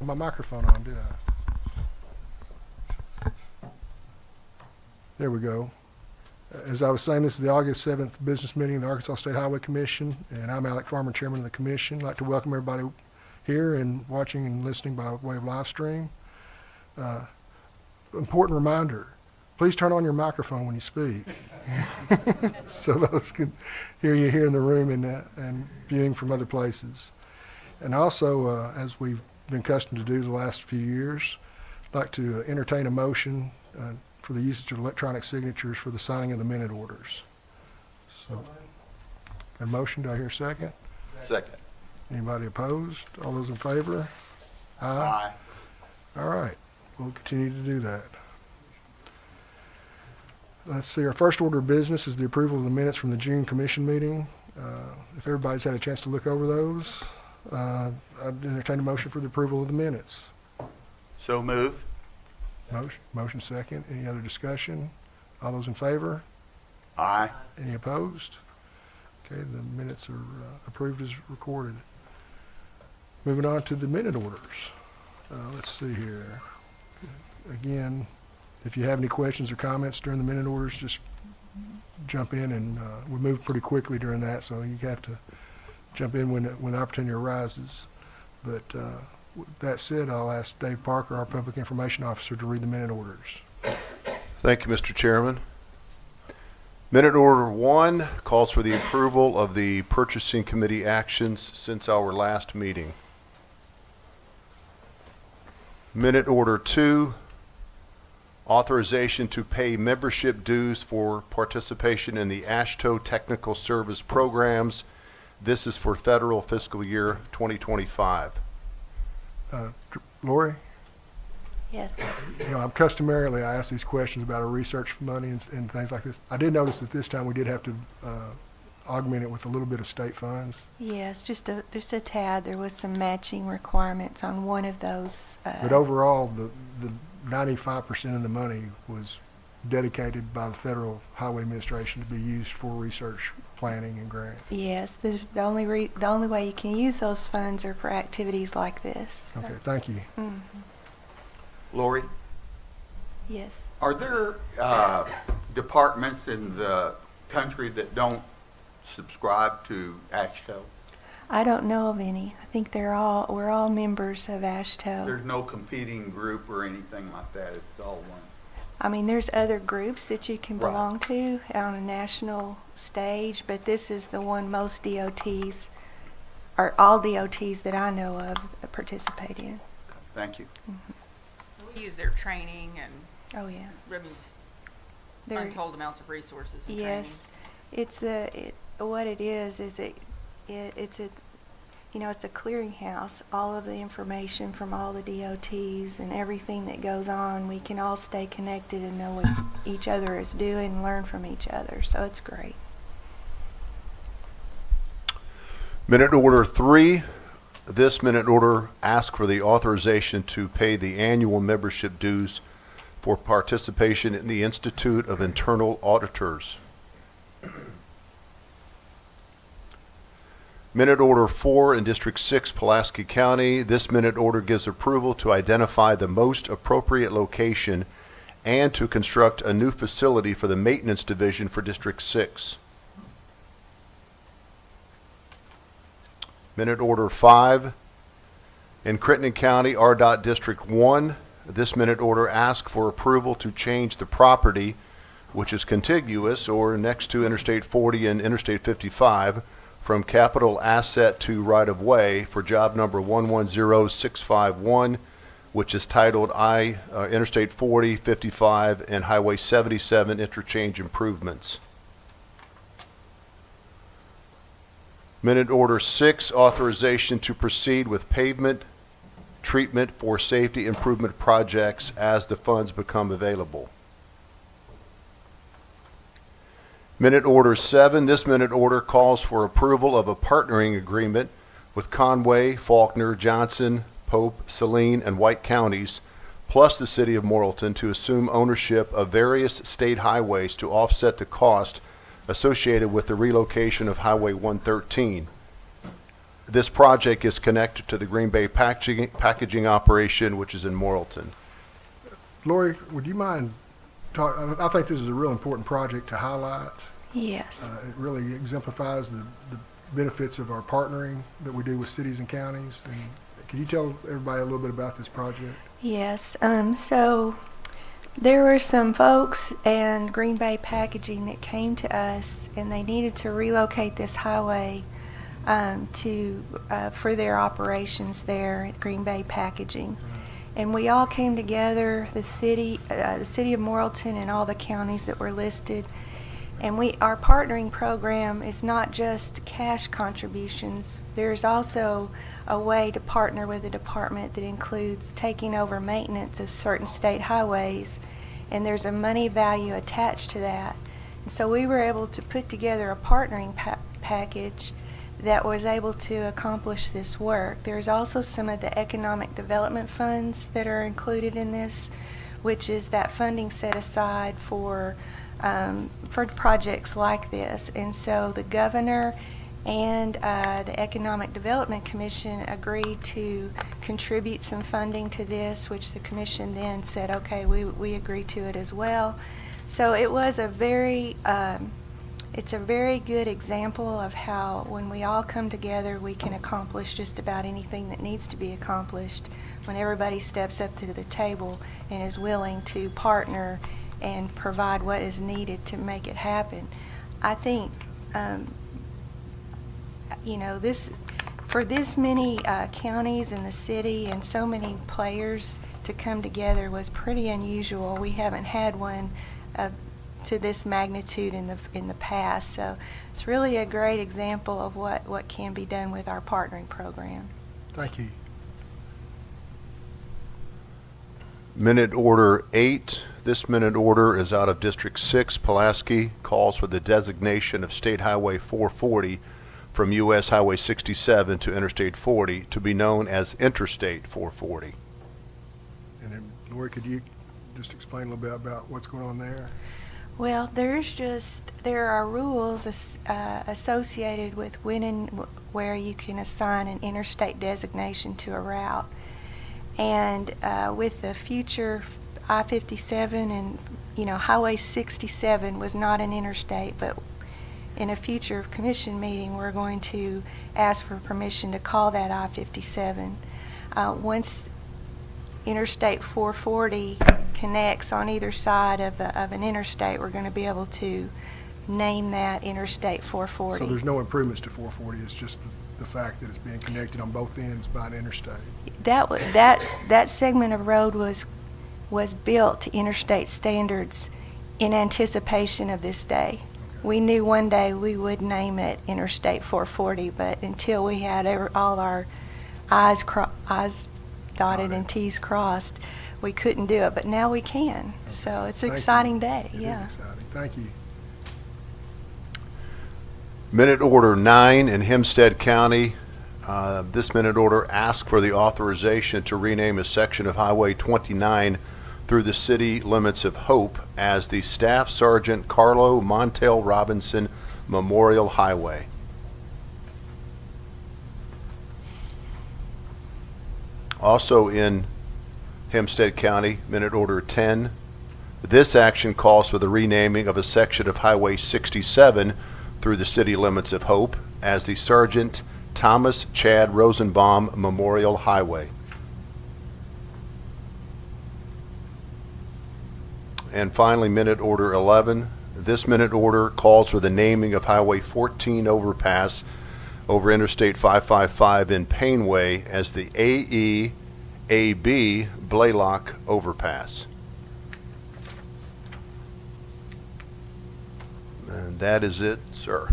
my microphone on, did I? There we go. As I was saying, this is the August 7th business meeting of the Arkansas State Highway Commission, and I'm Alec Farmer, Chairman of the Commission. I'd like to welcome everybody here and watching and listening by way of live stream. Important reminder, please turn on your microphone when you speak so those can hear you here in the room and viewing from other places. And also, as we've been accustomed to do the last few years, I'd like to entertain a motion for the usage of electronic signatures for the signing of the minute orders. So, a motion, do I hear a second? Second. Anybody opposed? All those in favor? Aye. All right, we'll continue to do that. Let's see, our first order of business is the approval of the minutes from the June commission meeting. If everybody's had a chance to look over those, I'd entertain a motion for the approval of the minutes. So move. Motion second. Any other discussion? All those in favor? Aye. Any opposed? Okay, the minutes are approved as recorded. Moving on to the minute orders. Let's see here. Again, if you have any questions or comments during the minute orders, just jump in, and we move pretty quickly during that, so you have to jump in when the opportunity arises. But with that said, I'll ask Dave Parker, our Public Information Officer, to read the minute orders. Thank you, Mr. Chairman. Minute order 1 calls for the approval of the purchasing committee actions since our last meeting. Minute order 2, authorization to pay membership dues for participation in the AASHTO technical service programs. This is for federal fiscal year 2025. Lori? Yes. You know, customarily I ask these questions about our research money and things like this. I did notice that this time we did have to augment it with a little bit of state funds. Yes, just a tad. There was some matching requirements on one of those. But overall, the 95% of the money was dedicated by the Federal Highway Administration to be used for research, planning, and grant. Yes, the only way you can use those funds are for activities like this. Okay, thank you. Mm-hmm. Lori, Yes. are there departments in the country that don't subscribe to AASHTO? I don't know of any. I think we're all members of AASHTO. There's no competing group or anything like that. It's all one. I mean, there's other groups that you can Right. belong to on a national stage, but this is the one most DOTs, or all DOTs that I know of, participate in. Thank you. We use their training and, Oh, yeah. I mean, just They're- untold amounts of resources and Yes, it's what it is it's a it's a clearinghouse. All of the information from all the DOTs and everything that goes on, we can all stay connected and know what each other is doing and learn from each other. So it's great. Minute order 3, this minute order asks for the authorization to pay the annual membership dues for participation in the Institute of Internal Auditors. Minute order 4 in District 6, Pulaski County. This minute order gives approval to identify the most appropriate location and to construct a new facility for the maintenance division for District 6. Minute order 5 in Crittenden County, RDOT District 1. This minute order asks for approval to change the property, which is contiguous or next to Interstate 40 and Interstate 55, from capital asset to right-of-way for job number 110651, which is titled Interstate 40, 55, and Highway 77 Interchange Improvements. Minute order 6, authorization to proceed with pavement treatment for safety improvement projects as the funds become available. Minute order 7, this minute order calls for approval of a partnering agreement with Conway, Faulkner, Johnson, Pope, Saline, and White counties, plus the city of Morrilton, to assume ownership of various state highways to offset the cost associated with the relocation of Highway 113. This project is connected to the Green Bay packaging operation, which is in Morrilton. Lori, would you mind I think this is a real important project to highlight. Yes. It really exemplifies the benefits of our partnering that we do with cities and counties. And can you tell everybody a little bit about this project? Yes. So there were some folks and Green Bay Packaging that came to us, and they needed to relocate this highway for their operations there at Green Bay Packaging. And we all came together, the city of Morrilton and all the counties that were listed. And our partnering program is not just cash contributions. There's also a way to partner with a department that includes taking over maintenance of certain state highways, and there's a money value attached to that. And so we were able to put together a partnering package that was able to accomplish this work. There's also some of the economic development funds that are included in this, which is that funding set aside for projects like this. And so the governor and the Economic Development Commission agreed to contribute some funding to this, which the commission then said, okay, we agree to it as well. So it was it's a very good example of how when we all come together, we can accomplish just about anything that needs to be accomplished when everybody steps up to the table and is willing to partner and provide what is needed to make it happen. I think, for this many counties in the city and so many players to come together was pretty unusual. We haven't had one to this magnitude in the past. So it's really a great example of what can be done with our partnering program. Thank you. Minute Order 8. This minute order is out of District 6. Pulaski calls for the designation of State Highway 440 from U.S. Highway 67 to Interstate 40 to be known as Interstate 440. And then, Lori, could you just explain a little bit about what's going on there? Well, there are rules associated with when and where you can assign an interstate designation to a route. And with the future I-57 and, Highway 67 was not an interstate, but in a future commission meeting, we're going to ask for permission to call that I-57. Once Interstate 440 connects on either side of an interstate, we're going to be able to name that Interstate 440. So there's no improvements to 440, it's just the fact that it's being connected on both ends by an interstate. That segment of road was built to interstate standards in anticipation of this day. We knew one day we would name it Interstate 440, but until we had all our I's dotted and T's crossed, we couldn't do it. But now we can. Okay. So it's an Thank exciting you. day. It Yeah. is exciting. Thank you. Minute Order 9 in Hempstead County. This minute order asks for the authorization to rename a section of Highway 29 through the city limits of Hope as the Staff Sergeant Carlo Montel Robinson Memorial Highway. Also in Hempstead County, Minute Order 10. This action calls for the renaming of a section of Highway 67 through the city limits of Hope as the Sergeant Thomas Chad Rosenbaum Memorial Highway. And finally, Minute Order 11. This minute order calls for the naming of Highway 14 overpass over Interstate 555 in Painway as the AE-AB Blaylock Overpass. And that is it, sir.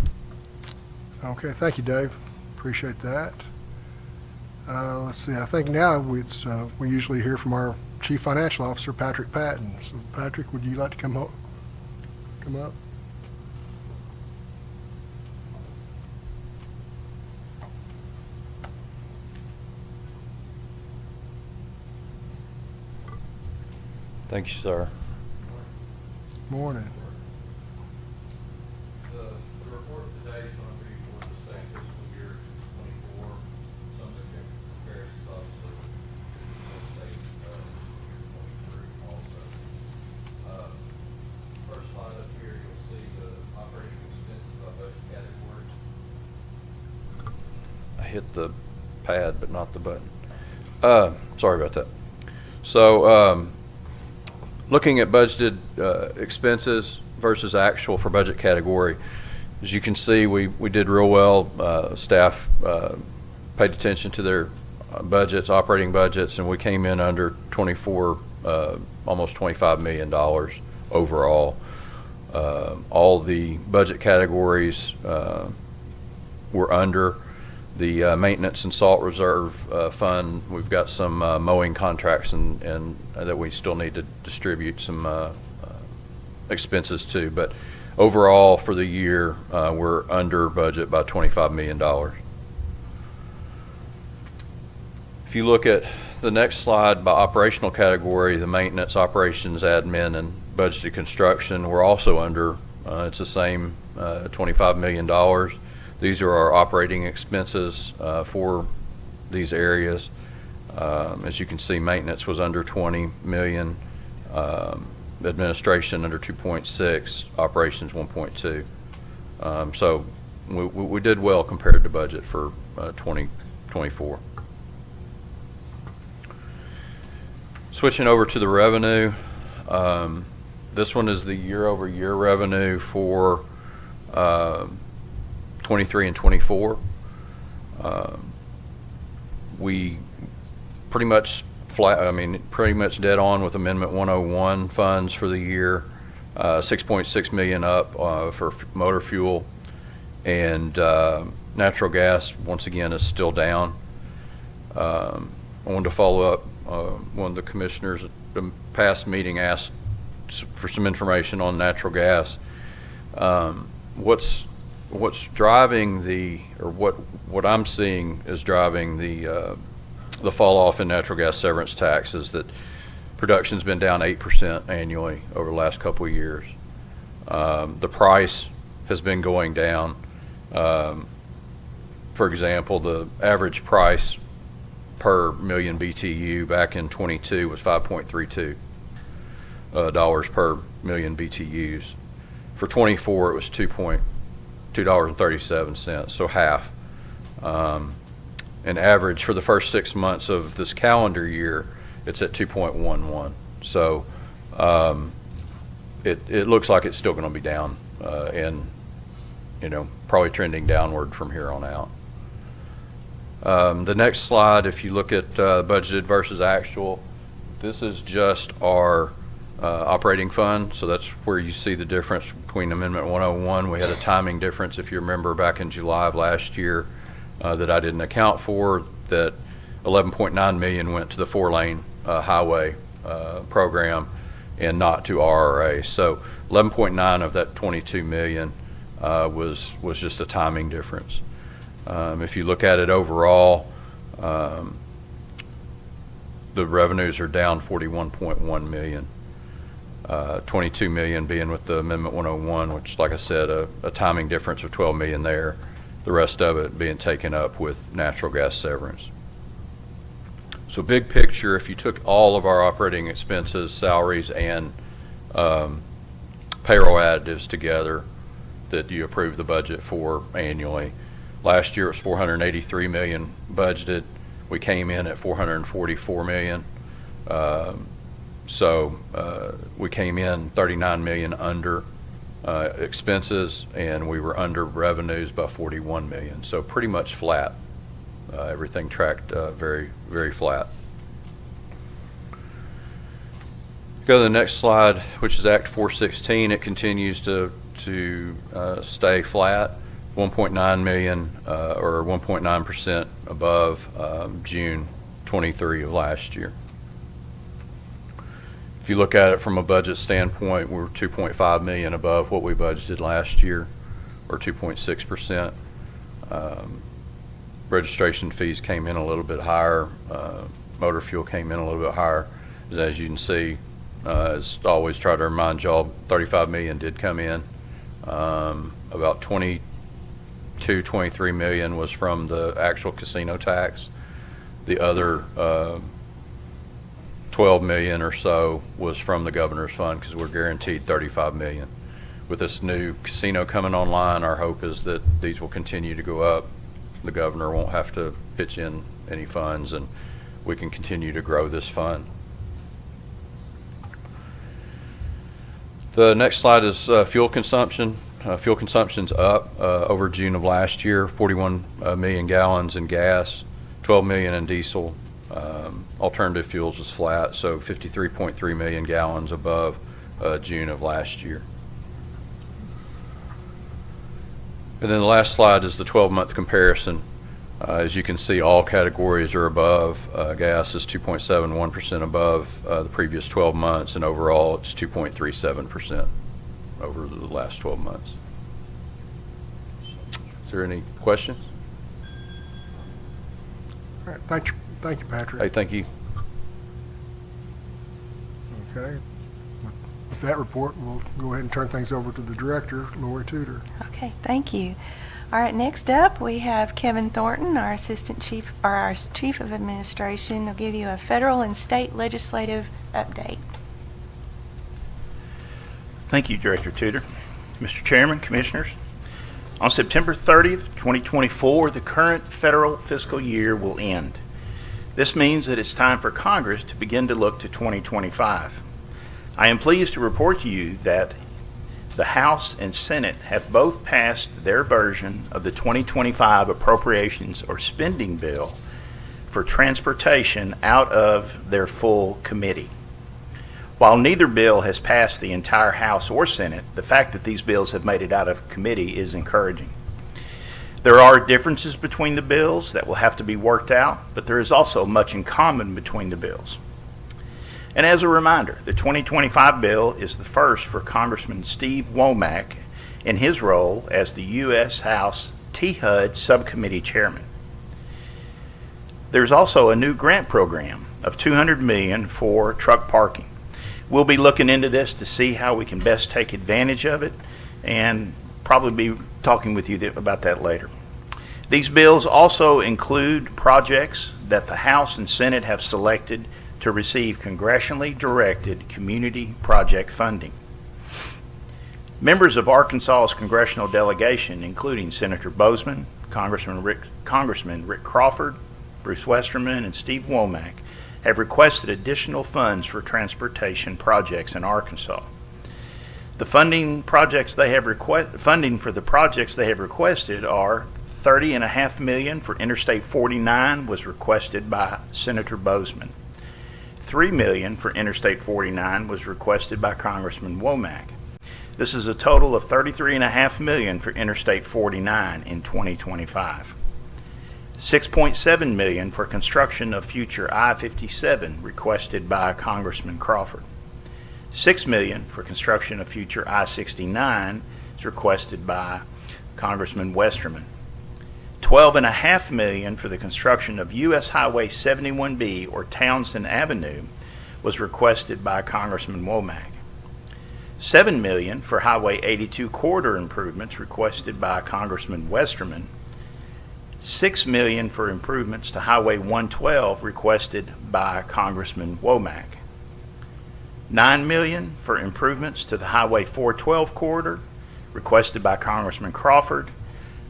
Okay, thank you, Dave. Appreciate that. Let's see, I think now we usually hear from our Chief Financial Officer, Patrick Patton. So, Patrick, would you like to come up? Thank you, sir. Morning. The report today is going to be for the same fiscal year, 24. hit the pad, but not the button. Sorry about that. So, looking at budgeted expenses versus actual for budget category, as you can see, we did real well. Staff paid attention to their budgets, operating budgets, and we came in under 24, almost $25 million overall. All the budget categories were under. The maintenance and salt reserve fund, we've got some mowing contracts and that we still need to distribute some expenses to. But overall for the year, we're under budget by $25 million. If you look at the next slide by operational category, the maintenance, operations, admin, and budgeted construction, we're also under. It's the same $25 million. These are our operating expenses for these areas. As you can see, maintenance was under 20 million, administration under 2.6, operations 1.2. So we did well compared to budget for 2024. Switching over to the revenue, this one is the year-over-year revenue for 23 and 24. We pretty much pretty much dead on with Amendment 101 funds for the year. 6.6 million up for motor fuel, and natural gas once again is still down. I wanted to follow up. One of the commissioners at the past meeting asked for some information on natural gas. What's driving what I'm seeing is driving the fall off in natural gas severance tax is that production's been down 8% annually over the last couple of years. The price has been going down. For example, the average price per million BTU back in 22 was $5.32 dollars per million BTUs. For 24, it was $2.37, so half. And average for the first 6 months of this calendar year, it's at 2.11. So it looks like it's still going to be down, and probably trending downward from here on out. The next slide, if you look at budgeted versus actual, this is just our operating fund. So that's where you see the difference between Amendment 101. We had a timing difference, if you remember, back in July of last year that I didn't account for, that 11.9 million went to the 4-lane highway program and not to RRA. So 11.9 of that 22 million was just a timing difference. If you look at it overall, the revenues are down 41.1 million. 22 million being with the Amendment 101, which, like I said, a timing difference of 12 million there. The rest of it being taken up with natural gas severance. So big picture, if you took all of our operating expenses, salaries, and payroll additives together that you approve the budget for annually, last year it was 483 million budgeted. We came in at 444 million. So we came in 39 million under expenses, and we were under revenues by 41 million. So pretty much flat. Everything tracked very, very flat. Go to the next slide, which is Act 416. It continues to stay flat, 1.9 million or 1.9% above June 23 of last year. If you look at it from a budget standpoint, we're 2.5 million above what we budgeted last year, or 2.6%. Registration fees came in a little bit higher. Motor fuel came in a little bit higher. As you can see, as I always try to remind y'all, 35 million did come in. About 23 million was from the actual casino tax. The other 12 million or so was from the governor's fund, because we're guaranteed 35 million. With this new casino coming online, our hope is that these will continue to go up the governor won't have to pitch in any funds, and we can continue to grow this fund. The next slide is fuel consumption. Fuel consumption's up over June of last year, 41 million gallons in gas, 12 million in diesel. Alternative fuels was flat, so 53.3 million gallons above June of last year. And then the last slide is the 12-month comparison. As you can see, all categories are above. Gas is 2.71% above the previous 12 months, and overall it's 2.37% over the last 12 months. Is there any questions? All right, thank you, Patrick. Hey, thank you. Okay. With that report, we'll go ahead and turn things over to the director, Lori Tudor. Okay, thank you. All right, next up, we have Kevin Thornton, our Assistant Chief, or our Chief of Administration. He'll give you a federal and state legislative update. Thank you, Director Tudor. Mr. Chairman, Commissioners, on September 30th, 2024, the current federal fiscal year will end. This means that it's time for Congress to begin to look to 2025. I am pleased to report to you that the House and Senate have both passed their version of the 2025 appropriations or spending bill for transportation out of their full committee. While neither bill has passed the entire House or Senate, the fact that these bills have made it out of committee is encouraging. There are differences between the bills that will have to be worked out, but there is also much in common between the bills. And as a reminder, the 2025 bill is the first for Congressman Steve Womack in his role as the U.S. House THUD Subcommittee Chairman. There's also a new grant program of $200 million for truck parking. We'll be looking into this to see how we can best take advantage of it, and probably be talking with you about that later. These bills also include projects that the House and Senate have selected to receive congressionally directed community project funding. Members of Arkansas's congressional delegation, including Senator Bozeman, Congressman Rick Crawford, Bruce Westerman, and Steve Womack, have requested additional funds for transportation projects in Arkansas. The funding for the projects they have requested are $30.5 million for Interstate 49 was requested by Senator Bozeman. $3 million for Interstate 49 was requested by Congressman Womack. This is a total of $33.5 million for Interstate 49 in 2025. $6.7 million for construction of future I-57 requested by Congressman Crawford. $6 million for construction of future I-69 is requested by Congressman Westerman. $12.5 million for the construction of U.S. Highway 71B or Townsend Avenue was requested by Congressman Womack. $7 million for Highway 82 corridor improvements requested by Congressman Westerman. $6 million for improvements to Highway 112 requested by Congressman Womack. $9 million for improvements to the Highway 412 corridor requested by Congressman Crawford.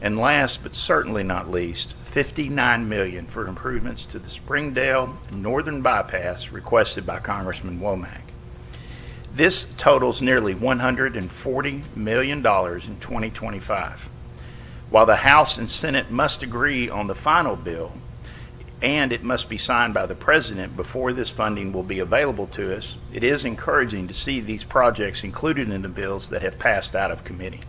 And last but certainly not least, $59 million for improvements to the Springdale Northern Bypass requested by Congressman Womack. This totals nearly $140 million in 2025. While the House and Senate must agree on the final bill, and it must be signed by the President before this funding will be available to us, it is encouraging to see these projects included in the bills that have passed out of committee.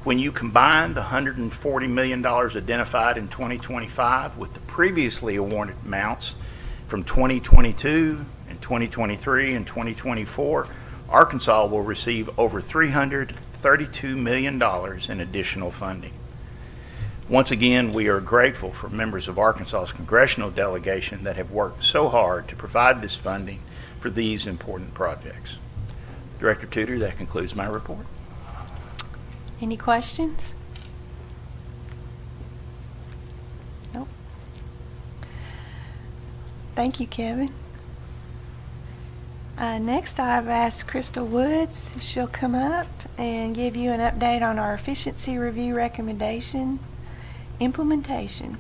When you combine the $140 million identified in 2025 with the previously awarded amounts from 2022 and 2023 and 2024, Arkansas will receive over $332 million in additional funding. Once again, we are grateful for members of Arkansas's congressional delegation that have worked so hard to provide this funding for these important projects. Director Tudor, that concludes my report. Any questions? Nope. Thank you, Kevin. Next, I've asked Crystal Woods if she'll come up and give you an update on our efficiency review recommendation implementation.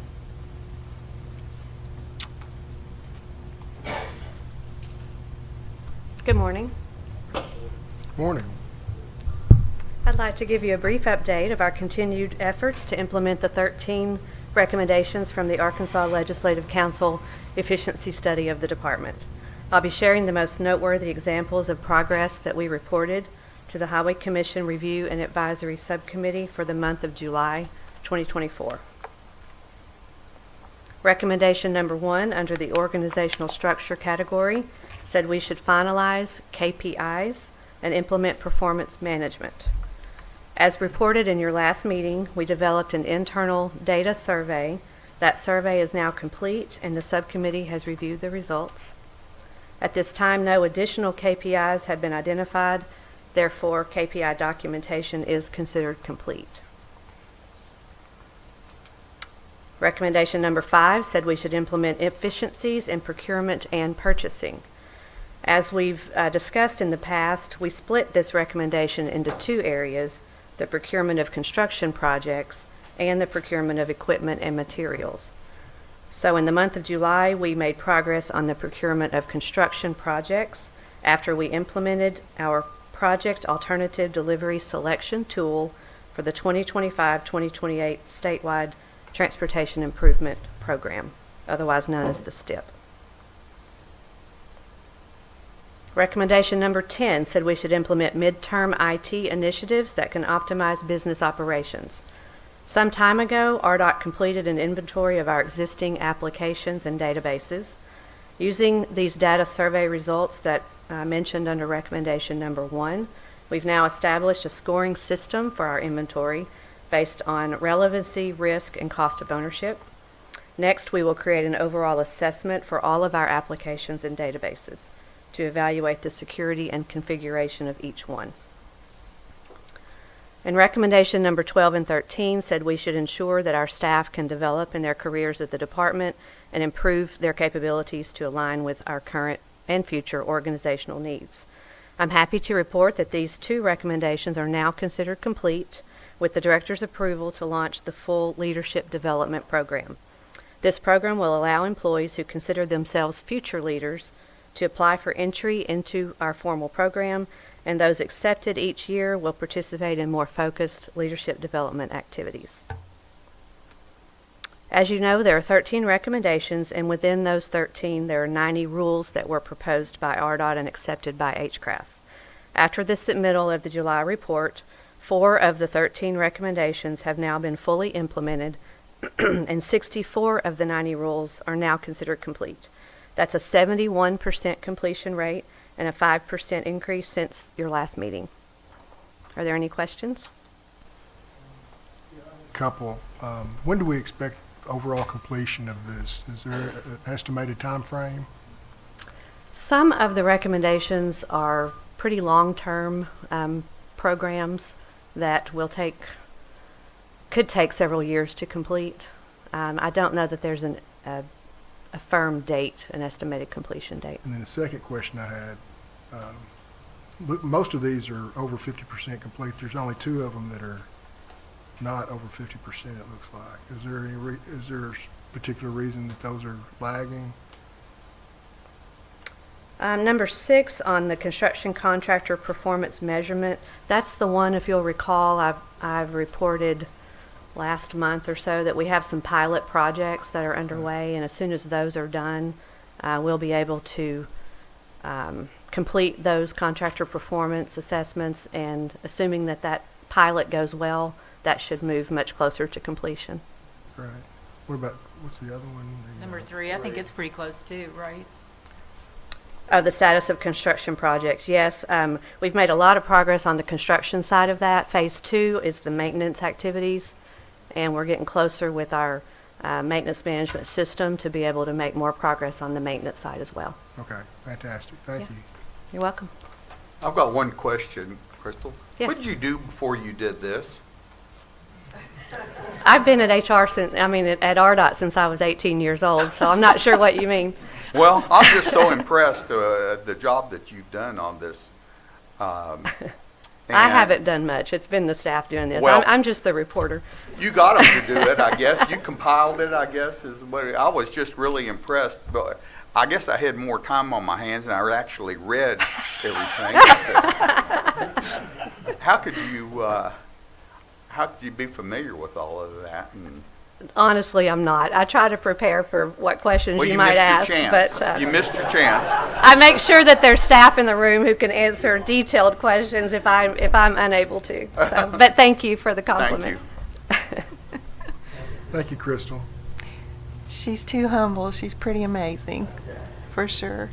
Good morning. Morning. I'd like to give you a brief update of our continued efforts to implement the 13 recommendations from the Arkansas Legislative Council efficiency study of the department. I'll be sharing the most noteworthy examples of progress that we reported to the Highway Commission Review and Advisory Subcommittee for the month of July 2024. Recommendation number 1 under the organizational structure category said we should finalize KPIs and implement performance management. As reported in your last meeting, we developed an internal data survey. That survey is now complete and the subcommittee has reviewed the results. At this time, no additional KPIs have been identified. Therefore, KPI documentation is considered complete. Recommendation number 5 said we should implement efficiencies in procurement and purchasing. As we've discussed in the past, we split this recommendation into 2 areas: the procurement of construction projects and the procurement of equipment and materials. So in the month of July, we made progress on the procurement of construction projects after we implemented our Project Alternative Delivery Selection tool for the 2025-2028 statewide Transportation Improvement Program, otherwise known as the STIP. Recommendation number 10 said we should implement midterm IT initiatives that can optimize business operations. Some time ago, RDOT completed an inventory of our existing applications and databases. Using these data survey results that I mentioned under recommendation number 1, we've now established a scoring system for our inventory based on relevancy, risk, and cost of ownership. Next, we will create an overall assessment for all of our applications and databases to evaluate the security and configuration of each one. And recommendation number 12 and 13 said we should ensure that our staff can develop in their careers at the department and improve their capabilities to align with our current and future organizational needs. I'm happy to report that these 2 recommendations are now considered complete with the director's approval to launch the full leadership development program. This program will allow employees who consider themselves future leaders to apply for entry into our formal program, and those accepted each year will participate in more focused leadership development activities. As you know, there are 13 recommendations, and within those 13, there are 90 rules that were proposed by RDOT and accepted by HCRAS. After the submittal of the July report, 4 of the 13 recommendations have now been fully implemented, and 64 of the 90 rules are now considered complete. That's a 71% completion rate and a 5% increase since your last meeting. Are there any questions? Couple. When do we expect overall completion of this? Is there an estimated time frame? Some of the recommendations are pretty long-term programs that could take several years to complete. I don't know that there's a firm date, an estimated completion date. And then the second question I had, most of these are over 50% complete. There's only 2 of them that are not over 50%, it looks like. Is there a particular reason that those are lagging? Number 6 on the construction contractor performance measurement, that's the one, if you'll recall, I've reported last month or so that we have some pilot projects that are underway, and as soon as those are done, we'll be able to complete those contractor performance assessments, and assuming that that pilot goes well, that should move much closer to completion. Right. What's the other one? Number 3, I think it's pretty close too, right? The status of construction projects, yes. We've made a lot of progress on the construction side of that. Phase 2 is the maintenance activities, and we're getting closer with our maintenance management system to be able to make more progress on the maintenance side as well. Okay, fantastic. Thank you. You're welcome. I've got one question, Crystal. Yes. What did you do before you did this? I've been at HR at RDOT since I was 18 years old, so I'm not sure what you mean. Well, I'm just so impressed the job that you've done on this. I and haven't done much. It's been the staff doing this. Well- I'm just the reporter. You got them to do it, I guess. You compiled it, I guess, is what I was just really impressed. But I guess I had more time on my hands and I actually read everything. I said, how could you be familiar with all of that? And, Honestly, I'm not. I try to prepare for what questions well, you you might missed ask, your chance. but You missed your chance. I make sure that there's staff in the room who can answer detailed questions if I'm unable to. So, but thank you for the compliment. Thank you. Thank you, Crystal. She's too humble. She's pretty amazing, for sure.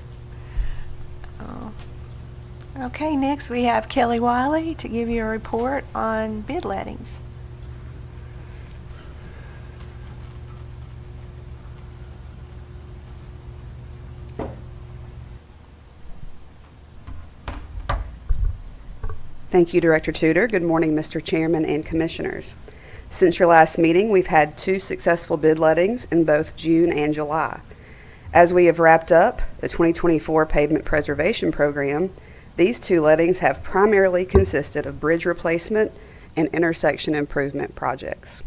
Okay, next we have Kelly Wiley to give you a report on bid lettings. Thank you, Director Tudor. Good morning, Mr. Chairman and Commissioners. Since your last meeting, we've had 2 successful bid lettings in both June and July. As we have wrapped up the 2024 Pavement Preservation Program, these 2 lettings have primarily consisted of bridge replacement and intersection improvement projects.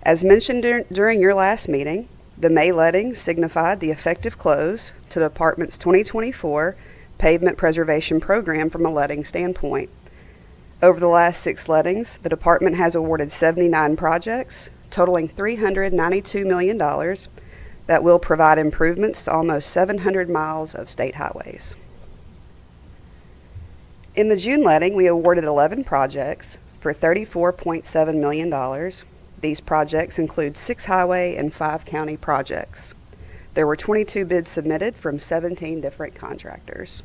As mentioned during your last meeting, the May letting signified the effective close to the Department's 2024 Pavement Preservation Program from a letting standpoint. Over the last 6 lettings, the Department has awarded 79 projects, totaling $392 million, that will provide improvements to almost 700 miles of state highways. In the June letting, we awarded 11 projects for $34.7 million. These projects include 6 highway and 5 county projects. There were 22 bids submitted from 17 different contractors.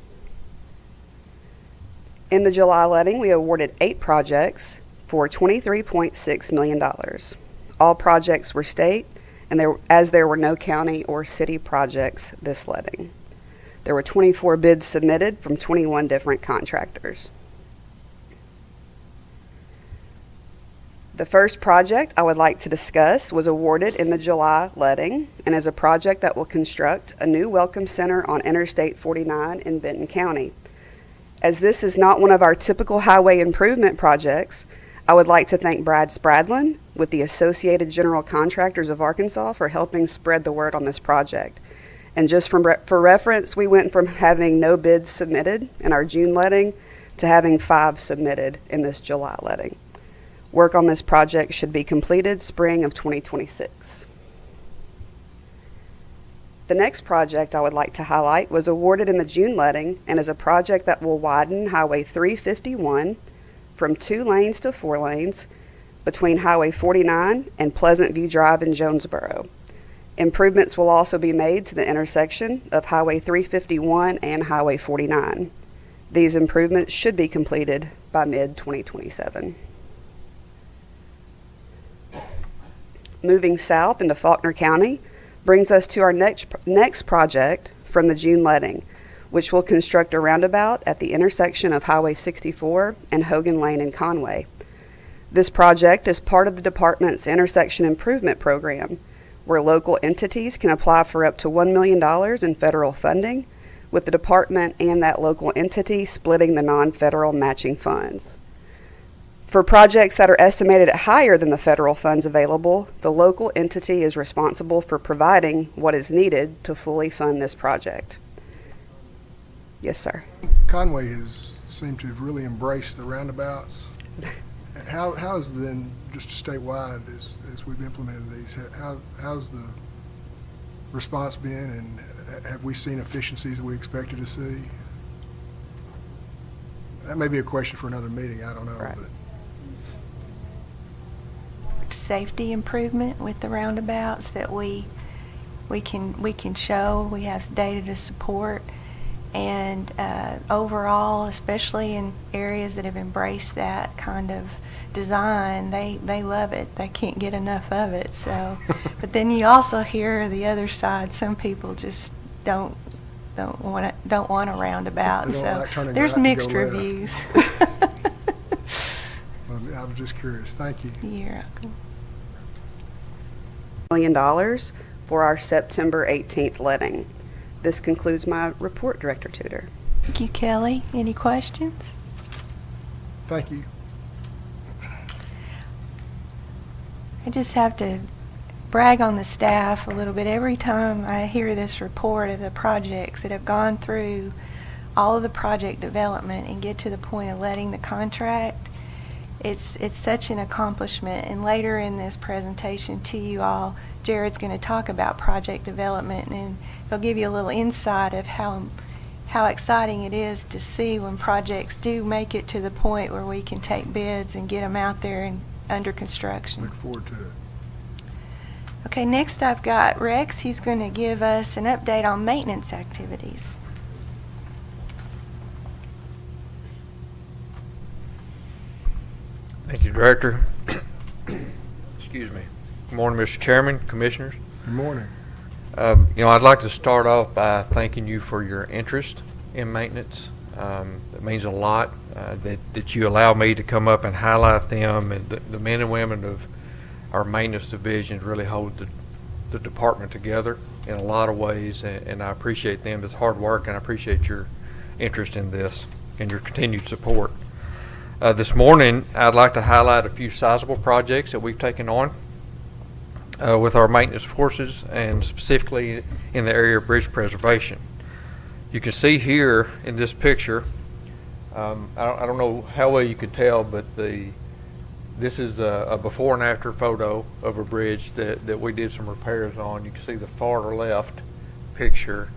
In the July letting, we awarded 8 projects for $23.6 million. All projects were state, and there were no county or city projects this letting. There were 24 bids submitted from 21 different contractors. The first project I would like to discuss was awarded in the July letting and is a project that will construct a new welcome center on Interstate 49 in Benton County. As this is not one of our typical highway improvement projects, I would like to thank Brad Spradlin with the Associated General Contractors of Arkansas for helping spread the word on this project. And just for reference, we went from having no bids submitted in our June letting to having 5 submitted in this July letting. Work on this project should be completed spring of 2026. The next project I would like to highlight was awarded in the June letting and is a project that will widen Highway 351 from 2 lanes to 4 lanes between Highway 49 and Pleasant View Drive in Jonesboro. Improvements will also be made to the intersection of Highway 351 and Highway 49. These improvements should be completed by mid-2027. Moving south into Faulkner County brings us to our next project from the June letting, which will construct a roundabout at the intersection of Highway 64 and Hogan Lane in Conway. This project is part of the department's intersection improvement program, where local entities can apply for up to $1 million in federal funding, with the department and that local entity splitting the non-federal matching funds. For projects that are estimated at higher than the federal funds available, the local entity is responsible for providing what is needed to fully fund this project. Yes, sir. Conway has seemed to have really embraced the roundabouts. How is then, just statewide, as we've implemented these, how's the response been, and have we seen efficiencies that we expected to see? That may be a question for another meeting, I don't know. Right. But Safety improvement with the roundabouts that we can show. We have data to support, and overall, especially in areas that have embraced that kind of design, they love it. They can't get enough of it. So, but then you also hear the other side. Some people just don't want a roundabout. They don't So like turning there's right to mixed go left. reviews. I was just curious. Thank you. You're welcome. million for our September 18th letting. This concludes my report, Director Tudor. Thank you, Kelly. Any questions? Thank you. I just have to brag on the staff a little bit. Every time I hear this report of the projects that have gone through all of the project development and get to the point of letting the contract, it's such an accomplishment. And later in this presentation to you all, Jared's going to talk about project development, and he'll give you a little insight of how exciting it is to see when projects do make it to the point where we can take bids and get them out there and under construction. Look forward to it. Okay, next I've got Rex. He's going to give us an update on maintenance activities. Thank you, Director. Excuse me. Good morning, Mr. Chairman, Commissioners. Good morning. I'd like to start off by thanking you for your interest in maintenance. It means a lot that you allow me to come up and highlight them, and the men and women of our maintenance divisions really hold the department together in a lot of ways, and I appreciate them. It's hard work, and I appreciate your interest in this and your continued support. This morning, I'd like to highlight a few sizable projects that we've taken on with our maintenance forces, and specifically in the area of bridge preservation. You can see here in this picture, I don't know how well you can tell, but this is a before and after photo of a bridge that we did some repairs on. You can see the far left picture,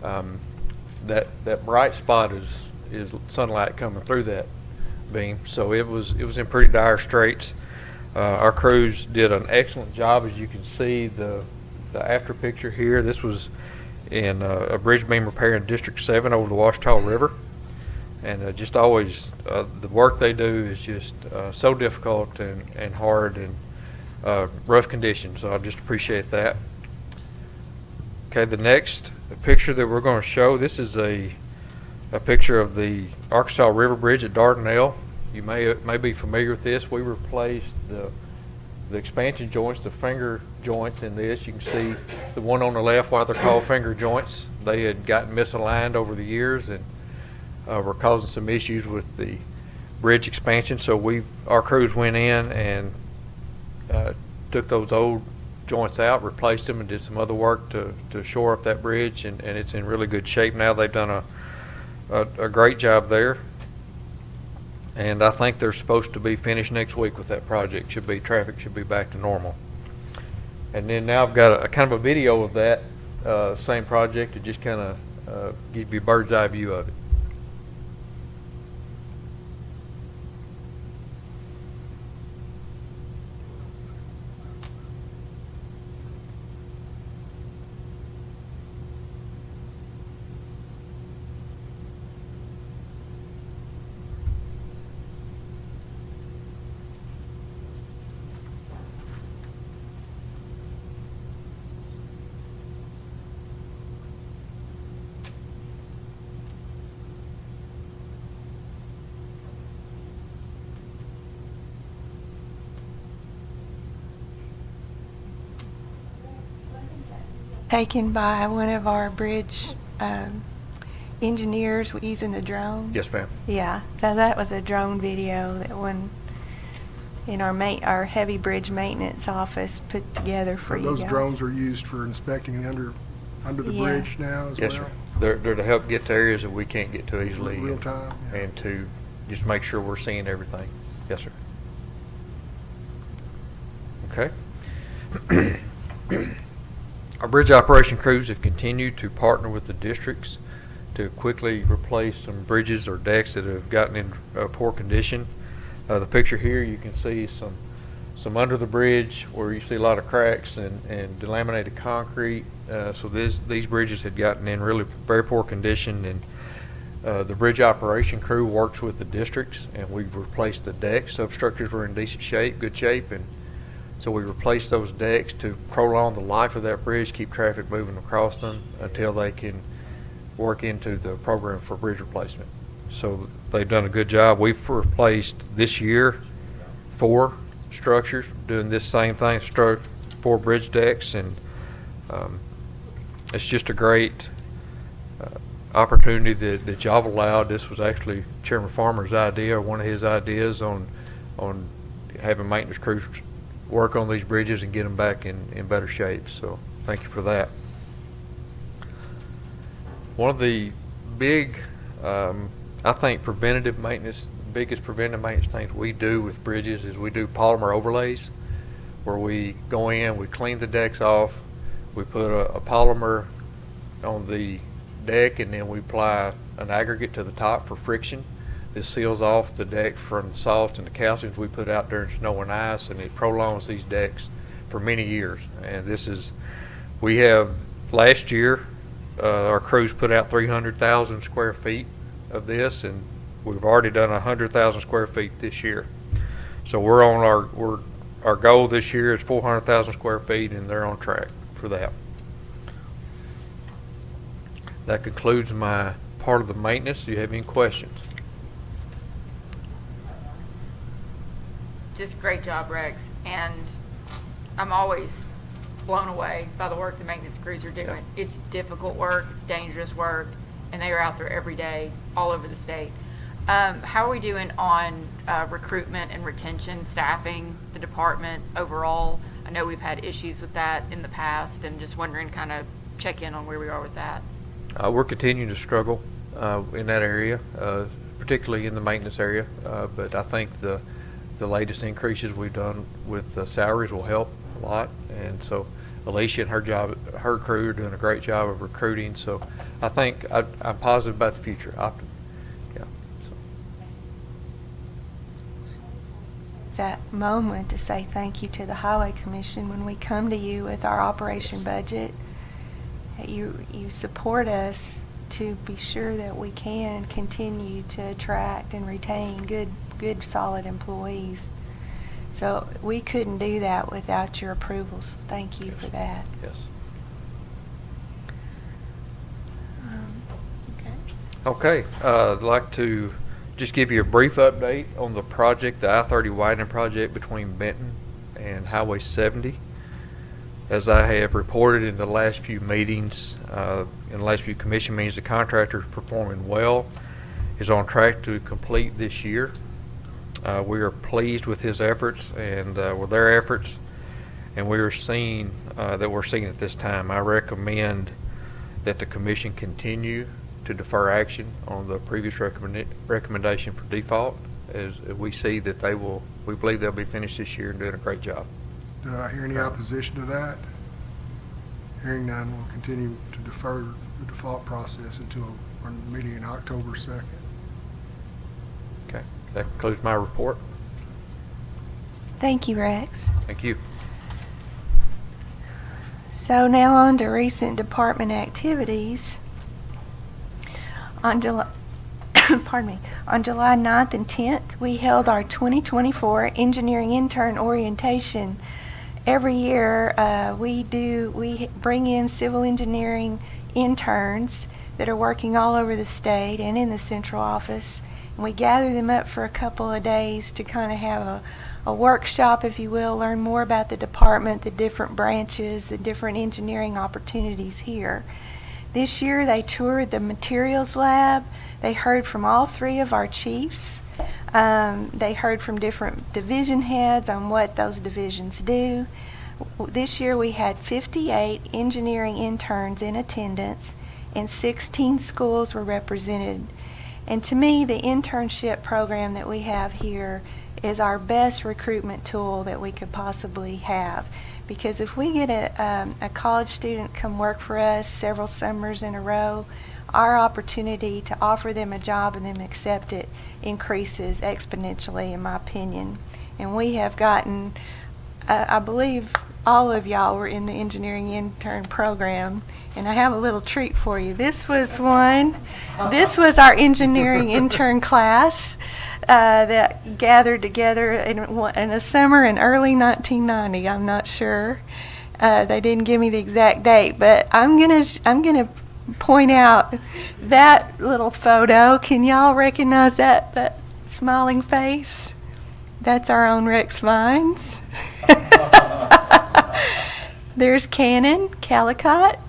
that bright spot is sunlight coming through that beam. So it was in pretty dire straits. Our crews did an excellent job. As you can see, the after picture here, this was in a bridge beam repair in District 7 over the Washita River. And just always, the work they do is just so difficult and hard and rough conditions. So I just appreciate that. Okay, the next picture that we're going to show, this is a picture of the Arkansas River Bridge at Dardanelle. You may be familiar with this. We replaced the expansion joints, the finger joints in this. You can see the one on the left, why they're called finger joints. They had gotten misaligned over the years and were causing some issues with the bridge expansion. So our crews went in and took those old joints out, replaced them, and did some other work to shore up that bridge, and it's in really good shape now. They've done a great job there. And I think they're supposed to be finished next week with that project. Traffic should be back to normal. And then now I've got a kind of a video of that same project to just kind of give you a bird's eye view of it. Taken by one of our bridge engineers using the drone. Yes, ma'am. Yeah, that was a drone video that one in our heavy bridge maintenance office put together for you Those guys. drones are used for inspecting under the Yeah. bridge now as Yes, well? sir. They're to help get to areas that we can't get to easily. Real time, yeah. And to just make sure we're seeing everything. Yes, sir. Okay. Our bridge operation crews have continued to partner with the districts to quickly replace some bridges or decks that have gotten in poor condition. The picture here, you can see some under the bridge where you see a lot of cracks and delaminated concrete. So these bridges had gotten in really very poor condition, and the bridge operation crew works with the districts, and we've replaced the decks. Substructures were in decent shape, good shape, and so we replaced those decks to prolong the life of that bridge, keep traffic moving across them until they can work into the program for bridge replacement. So they've done a good job. We've replaced this year 4 structures doing this same thing. 4 bridge decks, and it's just a great opportunity that y'all have allowed. This was actually Chairman Farmer's idea, or one of his ideas, on having maintenance crews work on these bridges and get them back in better shape. So thank you for that. One of the big, I think, preventative maintenance, biggest preventative maintenance things we do with bridges is we do polymer overlays, where we go in, we clean the decks off, we put a polymer on the deck, and then we apply an aggregate to the top for friction. This seals off the deck from the salts and the calciums we put out during snow and ice, and it prolongs these decks for many years. And this is, we have, last year, our crews put out 300,000 square feet of this, and we've already done 100,000 square feet this year. So we're on our goal this year is 400,000 square feet, and they're on track for that. That concludes my part of the maintenance. Do you have any questions? Just great job, Rex. And I'm always blown away by the work the maintenance crews are doing. Yeah. It's difficult work, it's dangerous work, and they are out there every day, all over the state. How are we doing on recruitment and retention, staffing the department overall? I know we've had issues with that in the past, and just wondering, kind of check in on where we are with that. We're continuing to struggle in that area, particularly in the maintenance area, but I think the latest increases we've done with the salaries will help a lot. And so Alicia and her crew are doing a great job of recruiting. So I think I'm positive about the future. Yeah. So. That moment to say thank you to the Highway Commission when we come to you with our operation budget. You support us to be sure that we can continue to attract and retain good solid employees. So we couldn't do that without your approvals. Thank you for that. Yes. Okay. Okay. I'd like to just give you a brief update on the project, the I-30 widening project between Benton and Highway 70. As I have reported in the last few meetings, in the last few commission meetings, the contractor is performing well, is on track to complete this year. We are pleased with his efforts and with their efforts, and we are seeing that we're seeing at this time. I recommend that the commission continue to defer action on the previous recommendation for default, as we see that we believe they'll be finished this year and doing a great job. Do I hear any opposition to that? Hearing none, we'll continue to defer the default process until our meeting in October 2nd. Okay, that concludes my report. Thank you, Rex. Thank you. So now on to recent department activities. On July, pardon me, on July 9th and 10th, we held our 2024 engineering intern orientation. Every year, we bring in civil engineering interns that are working all over the state and in the central office, and we gather them up for a couple of days to kind of have a workshop, if you will, learn more about the department, the different branches, the different engineering opportunities here. This year, they toured the materials lab. They heard from all 3 of our chiefs. They heard from different division heads on what those divisions do. This year we had 58 engineering interns in attendance, and 16 schools were represented. And to me, the internship program that we have here is our best recruitment tool that we could possibly have. Because if we get a college student come work for us several summers in a row, our opportunity to offer them a job and them accept it increases exponentially, in my opinion. And we have gotten, I believe all of y'all were in the engineering intern program, and I have a little treat for you. This was one. This was our engineering intern class that gathered together in a summer in early 1990. I'm not sure. They didn't give me the exact date, but I'm gonna point out that little photo. Can y'all recognize that smiling face? That's our own Rex Vines. There's Cannon, Calicott.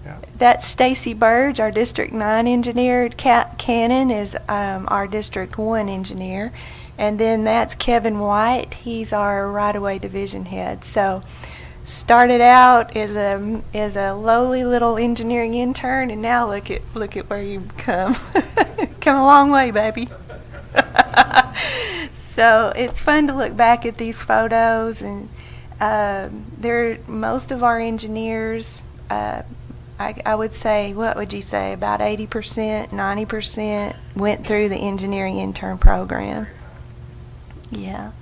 Yeah. That's Stacy Burge, our District 9 engineer. Cannon is our District 1 engineer. And then that's Kevin White. He's our right-of-way division head. So started out as a lowly little engineering intern, and now look at where you've come. Come a long way, baby. So it's fun to look back at these photos, and most of our engineers, I would say, what would you say, about 80%, 90% went through the engineering intern program. Yeah.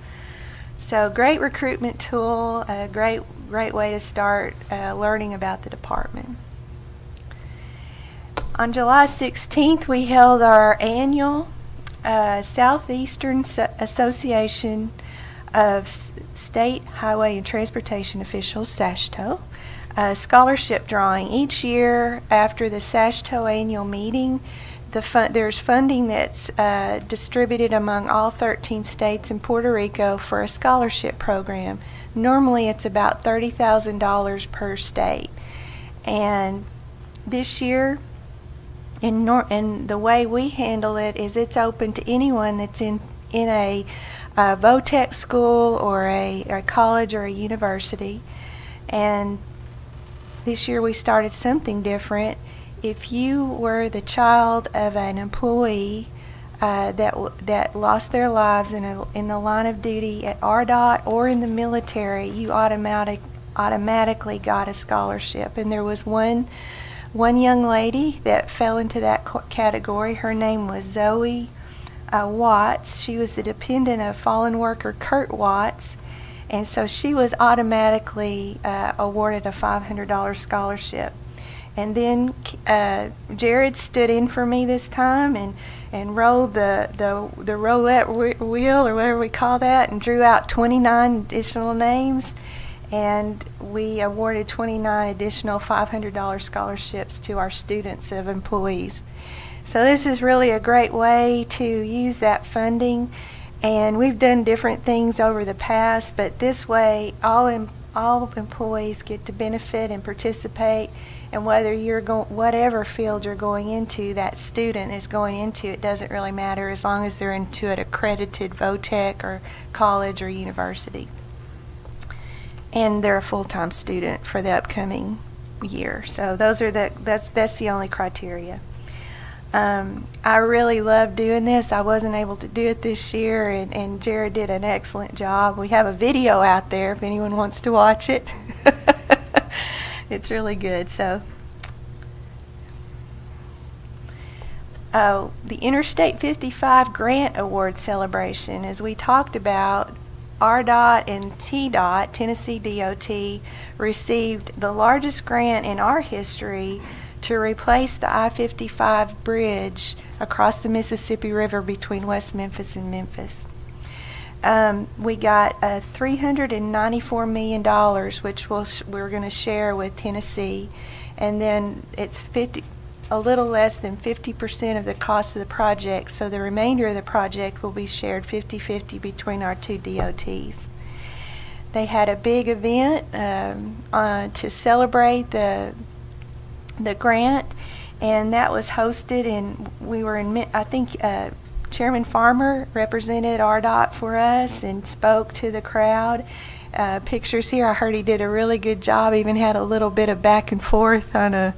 So great recruitment tool, a great way to start learning about the department. On July 16th, we held our annual Southeastern Association of State Highway and Transportation Officials, SASHTO, scholarship drawing. Each year after the SASHTO annual meeting, there's funding that's distributed among all 13 states and Puerto Rico for a scholarship program. Normally it's about $30,000 per state. And this year, and the way we handle it is it's open to anyone that's in a VOTEC school or a college or a university. And this year we started something different. If you were the child of an employee that lost their lives in the line of duty at RDOT or in the military, you automatically got a scholarship. And there was one young lady that fell into that category. Her name was Zoe Watts. She was the dependent of fallen worker Kurt Watts, and so she was automatically awarded a $500 scholarship. And then Jared stood in for me this time and rolled the roulette wheel, or whatever we call that, and drew out 29 additional names. And we awarded 29 additional $500 scholarships to our students of employees. So this is really a great way to use that funding. And we've done different things over the past, but this way all employees get to benefit and participate. And whether whatever field you're going into, that student is going into, it doesn't really matter as long as they're into an accredited VOTEC or college or university. And they're a full-time student for the upcoming year. So that's the only criteria. I really love doing this. I wasn't able to do it this year, and Jared did an excellent job. We have a video out there if anyone wants to watch it. It's really good. So, the Interstate 55 Grant Award celebration, as we talked about, RDOT and TDOT, Tennessee DOT, received the largest grant in our history to replace the I-55 bridge across the Mississippi River between West Memphis and Memphis. We got $394 million, which we're going to share with Tennessee, and then it's a little less than 50% of the cost of the project, so the remainder of the project will be shared 50-50 between our two DOTs. They had a big event to celebrate the grant, and that was hosted, and we were in, I think Chairman Farmer represented RDOT for us and spoke to the crowd. Pictures here, I heard he did a really good job, even had a little bit of back and forth on a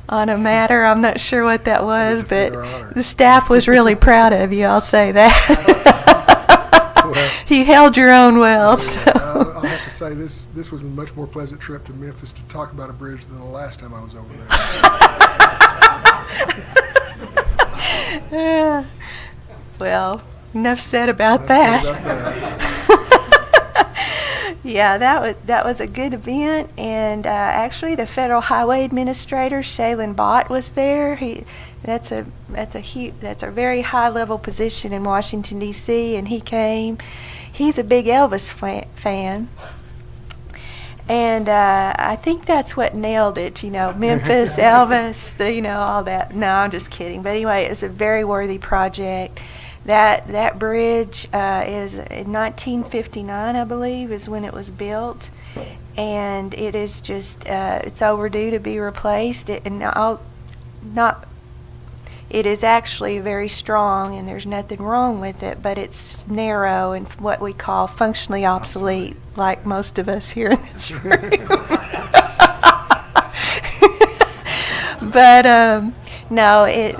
matter. I'm not sure what that was, but the staff was really proud of you, I'll say that. Well, you held your own well. So. I'll have to say this was a much more pleasant trip to Memphis to talk about a bridge than the last time I was over there. Well, enough said about Enough that. said about that. Yeah, that was a good event, and actually the Federal Highway Administrator, Shaylin Bott, was there. That's a very high level position in Washington D.C., and he came. He's a big Elvis fan. And I think that's what nailed it, Memphis, Elvis, all that. No, I'm just kidding. But anyway, it was a very worthy project. That bridge is in 1959, I believe, is when it was built, and it is just it's overdue to be replaced. It is actually very strong, and there's nothing wrong with it, but it's narrow and what we call functionally obsolete, like most of us here in this room. But no, it.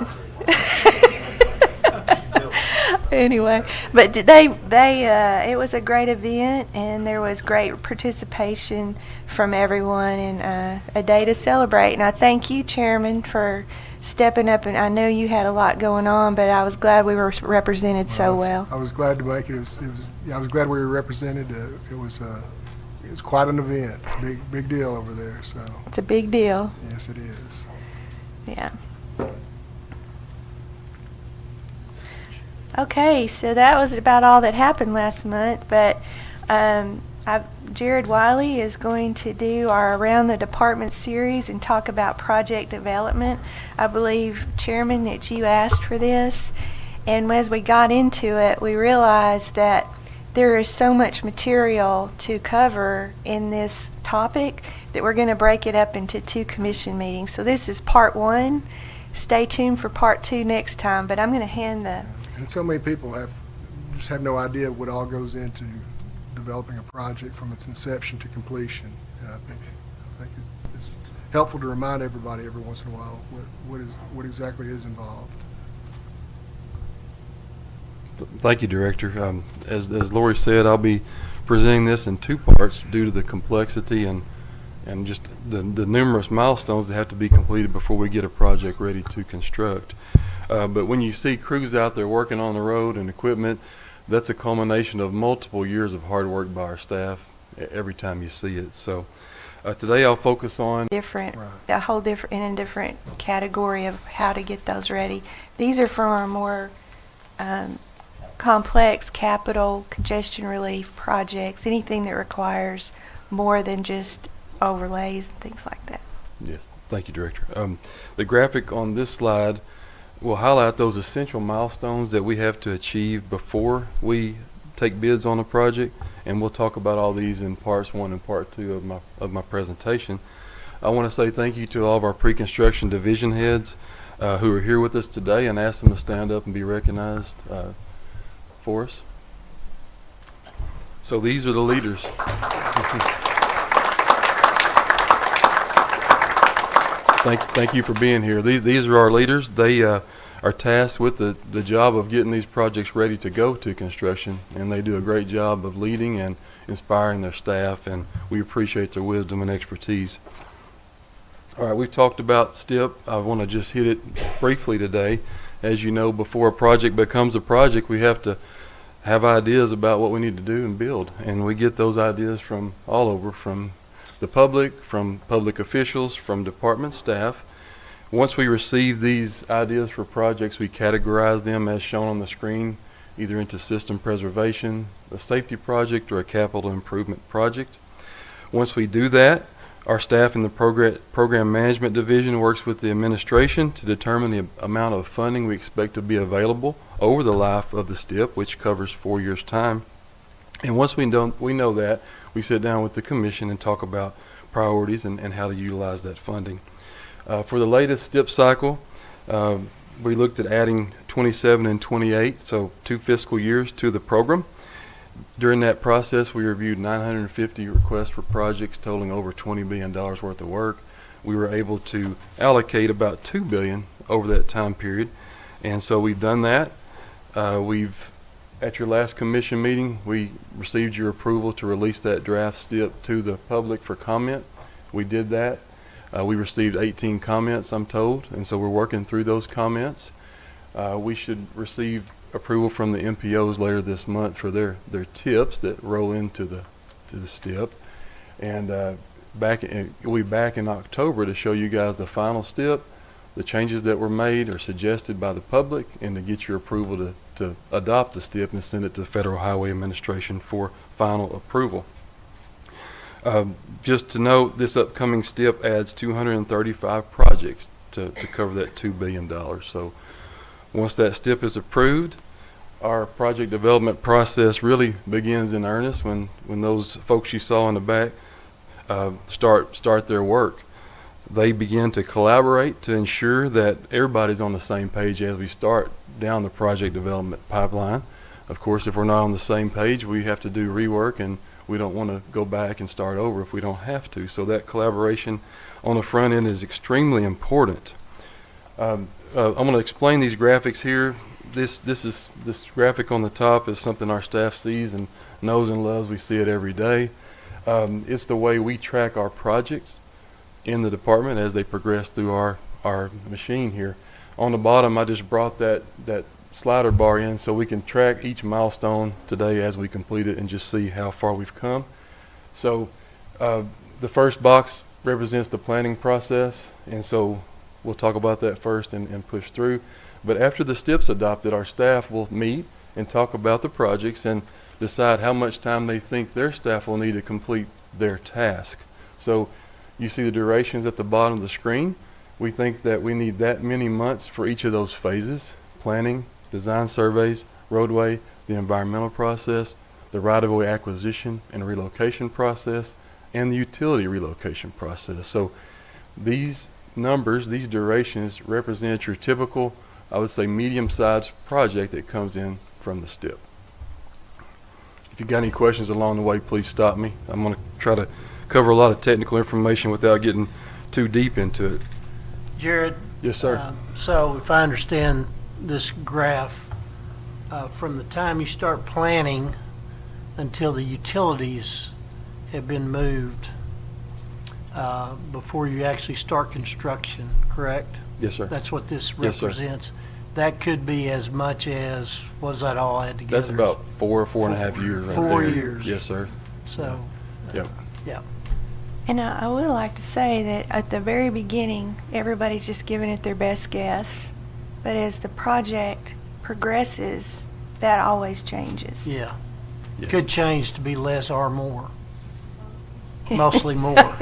Anyway, but it was a great event, and there was great participation from everyone, and a day to celebrate. And I thank you, Chairman, for stepping up. And I know you had a lot going on, but I was glad we were represented so well. I was glad to make it. I was glad we were represented. It was quite an event. Big deal over there. So It's a big deal. yes, it is. Yeah. Okay, so that was about all that happened last month, but Jared Wiley is going to do our Around the Department series and talk about project development. I believe, Chairman, that you asked for this, and as we got into it, we realized that there is so much material to cover in this topic that we're going to break it up into 2 commission meetings. So this is part 1. Stay tuned for part 2 next time, but I'm going to hand the... And so many people just have no idea what all goes into developing a project from its inception to completion. And I think it's helpful to remind everybody every once in a while what exactly is involved. Thank you, Director. As Lori said, I'll be presenting this in 2 parts due to the complexity and just the numerous milestones that have to be completed before we get a project ready to construct. But when you see crews out there working on the road and equipment, that's a culmination of multiple years of hard work by our staff every time you see it. So today I'll focus on different, Right. a whole different, in a different category of how to get those ready. These are from our more complex capital congestion relief projects, anything that requires more than just overlays and things like that. Yes, thank you, Director. The graphic on this slide will highlight those essential milestones that we have to achieve before we take bids on a project, and we'll talk about all these in parts 1 and part 2 of my presentation. I want to say thank you to all of our pre-construction division heads who are here with us today, and ask them to stand up and be recognized for us. So these are the leaders. Thank you for being here. These are our leaders. They are tasked with the job of getting these projects ready to go to construction, and they do a great job of leading and inspiring their staff, and we appreciate their wisdom and expertise. All right, we've talked about STIP. I want to just hit it briefly today. As you know, before a project becomes a project, we have to have ideas about what we need to do and build, and we get those ideas from all over, from the public, from public officials, from department staff. Once we receive these ideas for projects, we categorize them as shown on the screen, either into system preservation, a safety project, or a capital improvement project. Once we do that, our staff in the program management division works with the administration to determine the amount of funding we expect to be available over the life of the STIP, which covers 4 years' time. And once we know that, we sit down with the commission and talk about priorities and how to utilize that funding. For the latest STIP cycle, we looked at adding 27 and 28, so 2 fiscal years to the program. During that process, we reviewed 950 requests for projects totaling over $20 billion worth of work. We were able to allocate about $2 billion over that time period, and so we've done that. At your last commission meeting, we received your approval to release that draft STIP to the public for comment. We did that. We received 18 comments, I'm told, and so we're working through those comments. We should receive approval from the MPOs later this month for their tips that roll into the STIP. And we'll be back in October to show you guys the final STIP, the changes that were made or suggested by the public, and to get your approval to adopt the STIP and send it to the Federal Highway Administration for final approval. Just to note, this upcoming STIP adds 235 projects to cover that $2 billion. So once that STIP is approved, our project development process really begins in earnest when those folks you saw in the back start their work. They begin to collaborate to ensure that everybody's on the same page as we start down the project development pipeline. Of course, if we're not on the same page, we have to do rework, and we don't want to go back and start over if we don't have to. So that collaboration on the front end is extremely important. I'm going to explain these graphics here. This graphic on the top is something our staff sees and knows and loves. We see it every day. It's the way we track our projects in the department as they progress through our machine here. On the bottom, I just brought that slider bar in so we can track each milestone today as we complete it and just see how far we've come. So the first box represents the planning process, and so we'll talk about that first and push through. But after the STIP's adopted, our staff will meet and talk about the projects and decide how much time they think their staff will need to complete their task. So you see the durations at the bottom of the screen. We think that we need that many months for each of those phases: planning, design surveys, roadway, the environmental process, the right-of-way acquisition and relocation process, and the utility relocation process. So these numbers, these durations represent your typical, I would say, medium-sized project that comes in from the STIP. If you got any questions along the way, please stop me. I'm going to try to cover a lot of technical information without getting too deep into it. Jared? Yes, sir. So if I understand this graph, from the time you start planning until the utilities have been moved, before you actually start construction, correct? Yes, sir. That's what this Yes, sir. represents. That could be as much as, what does that all add together? That's about 4.5 years right 4 there. years. Yes, sir. So, Yep. yeah. And I would like to say that at the very beginning, everybody's just giving it their best guess. But as the project progresses, that always changes. Yeah. Yes. Could change to be less or more. Mostly more.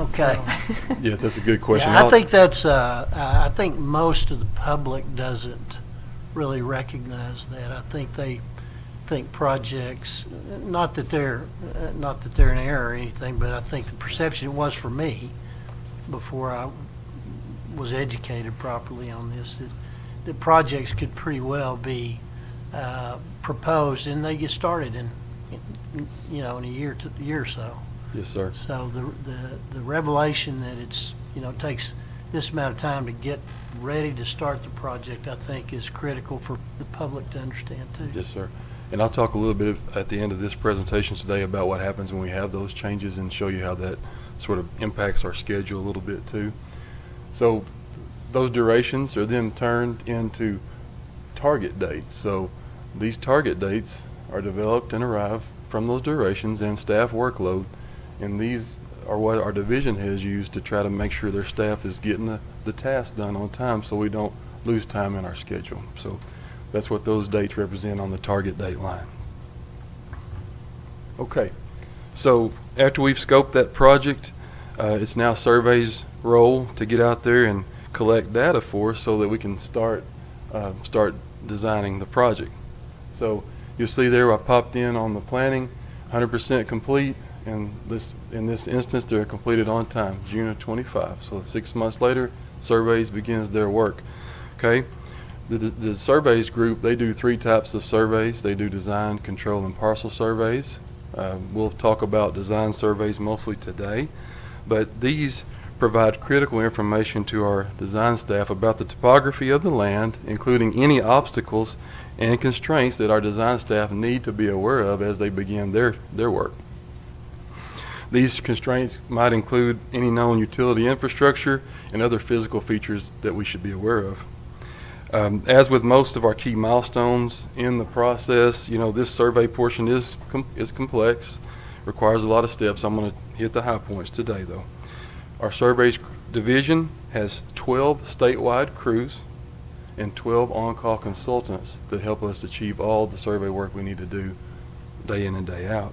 Okay. Yes, that's a good question. Yeah, I think that's, I think most of the public doesn't really recognize that. I think they think projects, not that they're in error or anything, but I think the perception, it was for me, before I was educated properly on this, that projects could pretty well be proposed and they get started in a year or so. Yes, sir. So the revelation that it's, takes this amount of time to get ready to start the project, I think is critical for the public to understand too. Yes, sir. And I'll talk a little bit at the end of this presentation today about what happens when we have those changes and show you how that sort of impacts our schedule a little bit too. So those durations are then turned into target dates. So these target dates are developed and arrive from those durations and staff workload, and these are what our division has used to try to make sure their staff is getting the task done on time so we don't lose time in our schedule. So that's what those dates represent on the target date line. Okay, so after we've scoped that project, it's now survey's role to get out there and collect data for us so that we can start designing the project. So you'll see there I popped in on the planning, 100% complete, and in this instance they're completed on time, June of 25. So 6 months later, surveys begins their work. Okay, the surveys group, they do 3 types of surveys. They do design, control, and parcel surveys. We'll talk about design surveys mostly today, but these provide critical information to our design staff about the topography of the land, including any obstacles and constraints that our design staff need to be aware of as they begin their work. These constraints might include any known utility infrastructure and other physical features that we should be aware of. As with most of our key milestones in the process, this survey portion is complex, requires a lot of steps. I'm going to hit the high points today, though. Our surveys division has 12 statewide crews and 12 on-call consultants that help us achieve all the survey work we need to do day in and day out.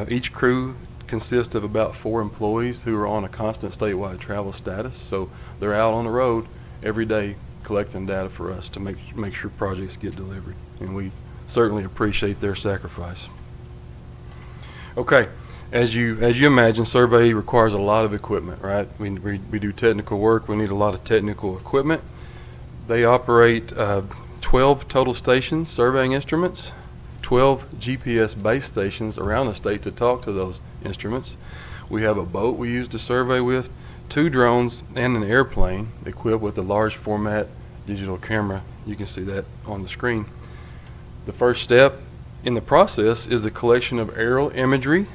Each crew consists of about 4 employees who are on a constant statewide travel status, so they're out on the road every day collecting data for us to make sure projects get delivered. And we certainly appreciate their sacrifice. Okay, as you imagine, survey requires a lot of equipment, right? We do technical work. We need a lot of technical equipment. They operate 12 total stations, surveying instruments, 12 GPS base stations around the state to talk to those instruments. We have a boat we use to survey with, 2 drones, and an airplane equipped with a large format digital camera. You can see that on the screen. The first step in the process is the collection of aerial imagery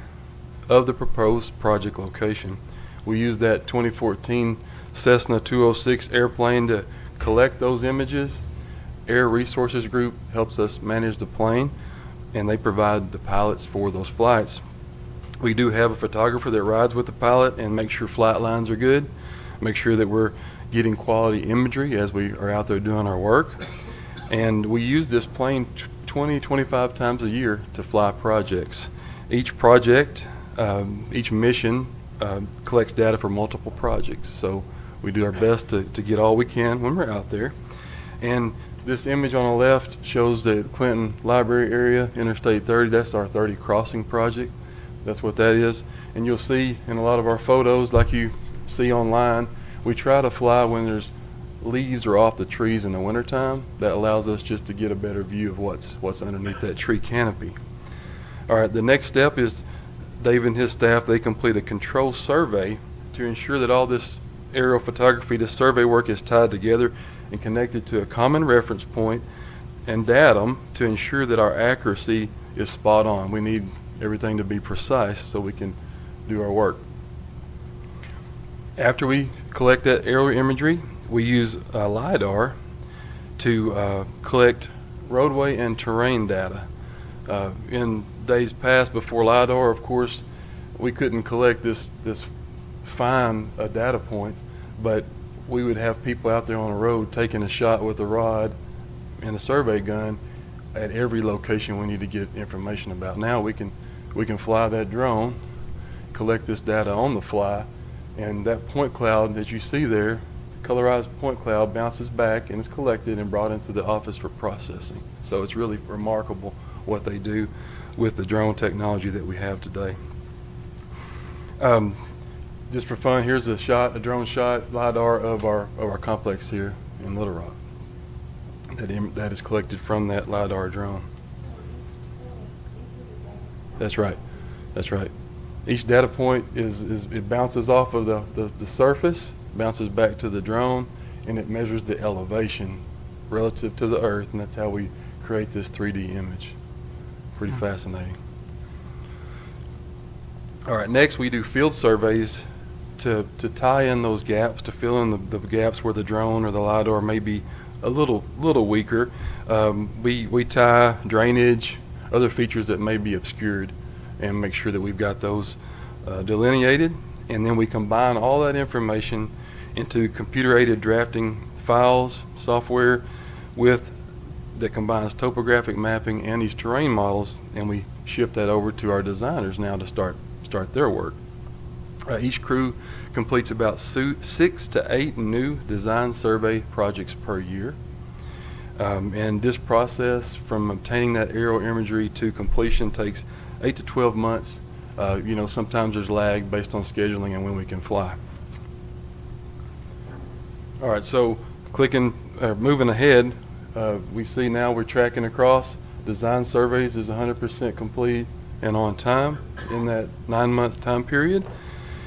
of the proposed project location. We use that 2014 Cessna 206 airplane to collect those images. Air Resources Group helps us manage the plane, and they provide the pilots for those flights. We do have a photographer that rides with the pilot and makes sure flight lines are good, make sure that we're getting quality imagery as we are out there doing our work. And we use this plane 20-25 times a year to fly projects. Each project, each mission collects data for multiple projects. So we do our best to get all we can when we're out there. And this image on the left shows the Clinton Library area, Interstate 30. That's our 30 crossing project. That's what that is. And you'll see in a lot of our photos, like you see online, we try to fly when there's leaves are off the trees in the wintertime. That allows us just to get a better view of what's underneath that tree canopy. All right, the next step is Dave and his staff, they complete a control survey to ensure that all this aerial photography, this survey work is tied together and connected to a common reference point and datum to ensure that our accuracy is spot on. We need everything to be precise so we can do our work. After we collect that aerial imagery, we use LiDAR to collect roadway and terrain data. In days past, before LiDAR, of course, we couldn't collect this fine data point, but we would have people out there on the road taking a shot with a rod and a survey gun at every location we need to get information about. Now we can fly that drone, collect this data on the fly, and that point cloud that you see there, colorized point cloud, bounces back and is collected and brought into the office for processing. So it's really remarkable what they do with the drone technology that we have today. Just for fun, here's a drone shot, LiDAR of our complex here in Little Rock. That is collected from that LiDAR drone. That's right. Each data point it bounces off of the surface, bounces back to the drone, and it measures the elevation relative to the earth, and that's how we create this 3D image. Pretty fascinating. All right, next we do field surveys to tie in those gaps, to fill in the gaps where the drone or the LiDAR may be a little weaker. We tie drainage, other features that may be obscured, and make sure that we've got those delineated, and then we combine all that information into computer-aided drafting files, software that combines topographic mapping and these terrain models, and we ship that over to our designers now to start their work. Each crew completes about 6 to 8 new design survey projects per year. And this process from obtaining that aerial imagery to completion takes 8 to 12 months. Sometimes there's lag based on scheduling and when we can fly. All right, so moving ahead, we see now we're tracking across. Design surveys is 100% complete and on time in that 9-month time period.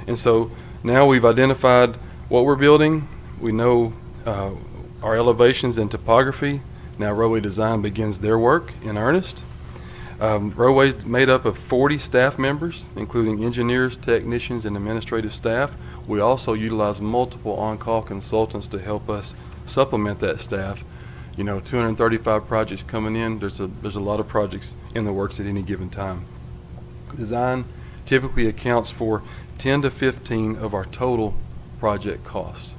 And so now we've identified what we're building. We know our elevations and topography. Now Roadway Design begins their work in earnest. Roadway is made up of 40 staff members, including engineers, technicians, and administrative staff. We also utilize multiple on-call consultants to help us supplement that staff. 235 projects coming in. There's a lot of projects in the works at any given time. Design typically accounts for 10 to 15 of our total project costs.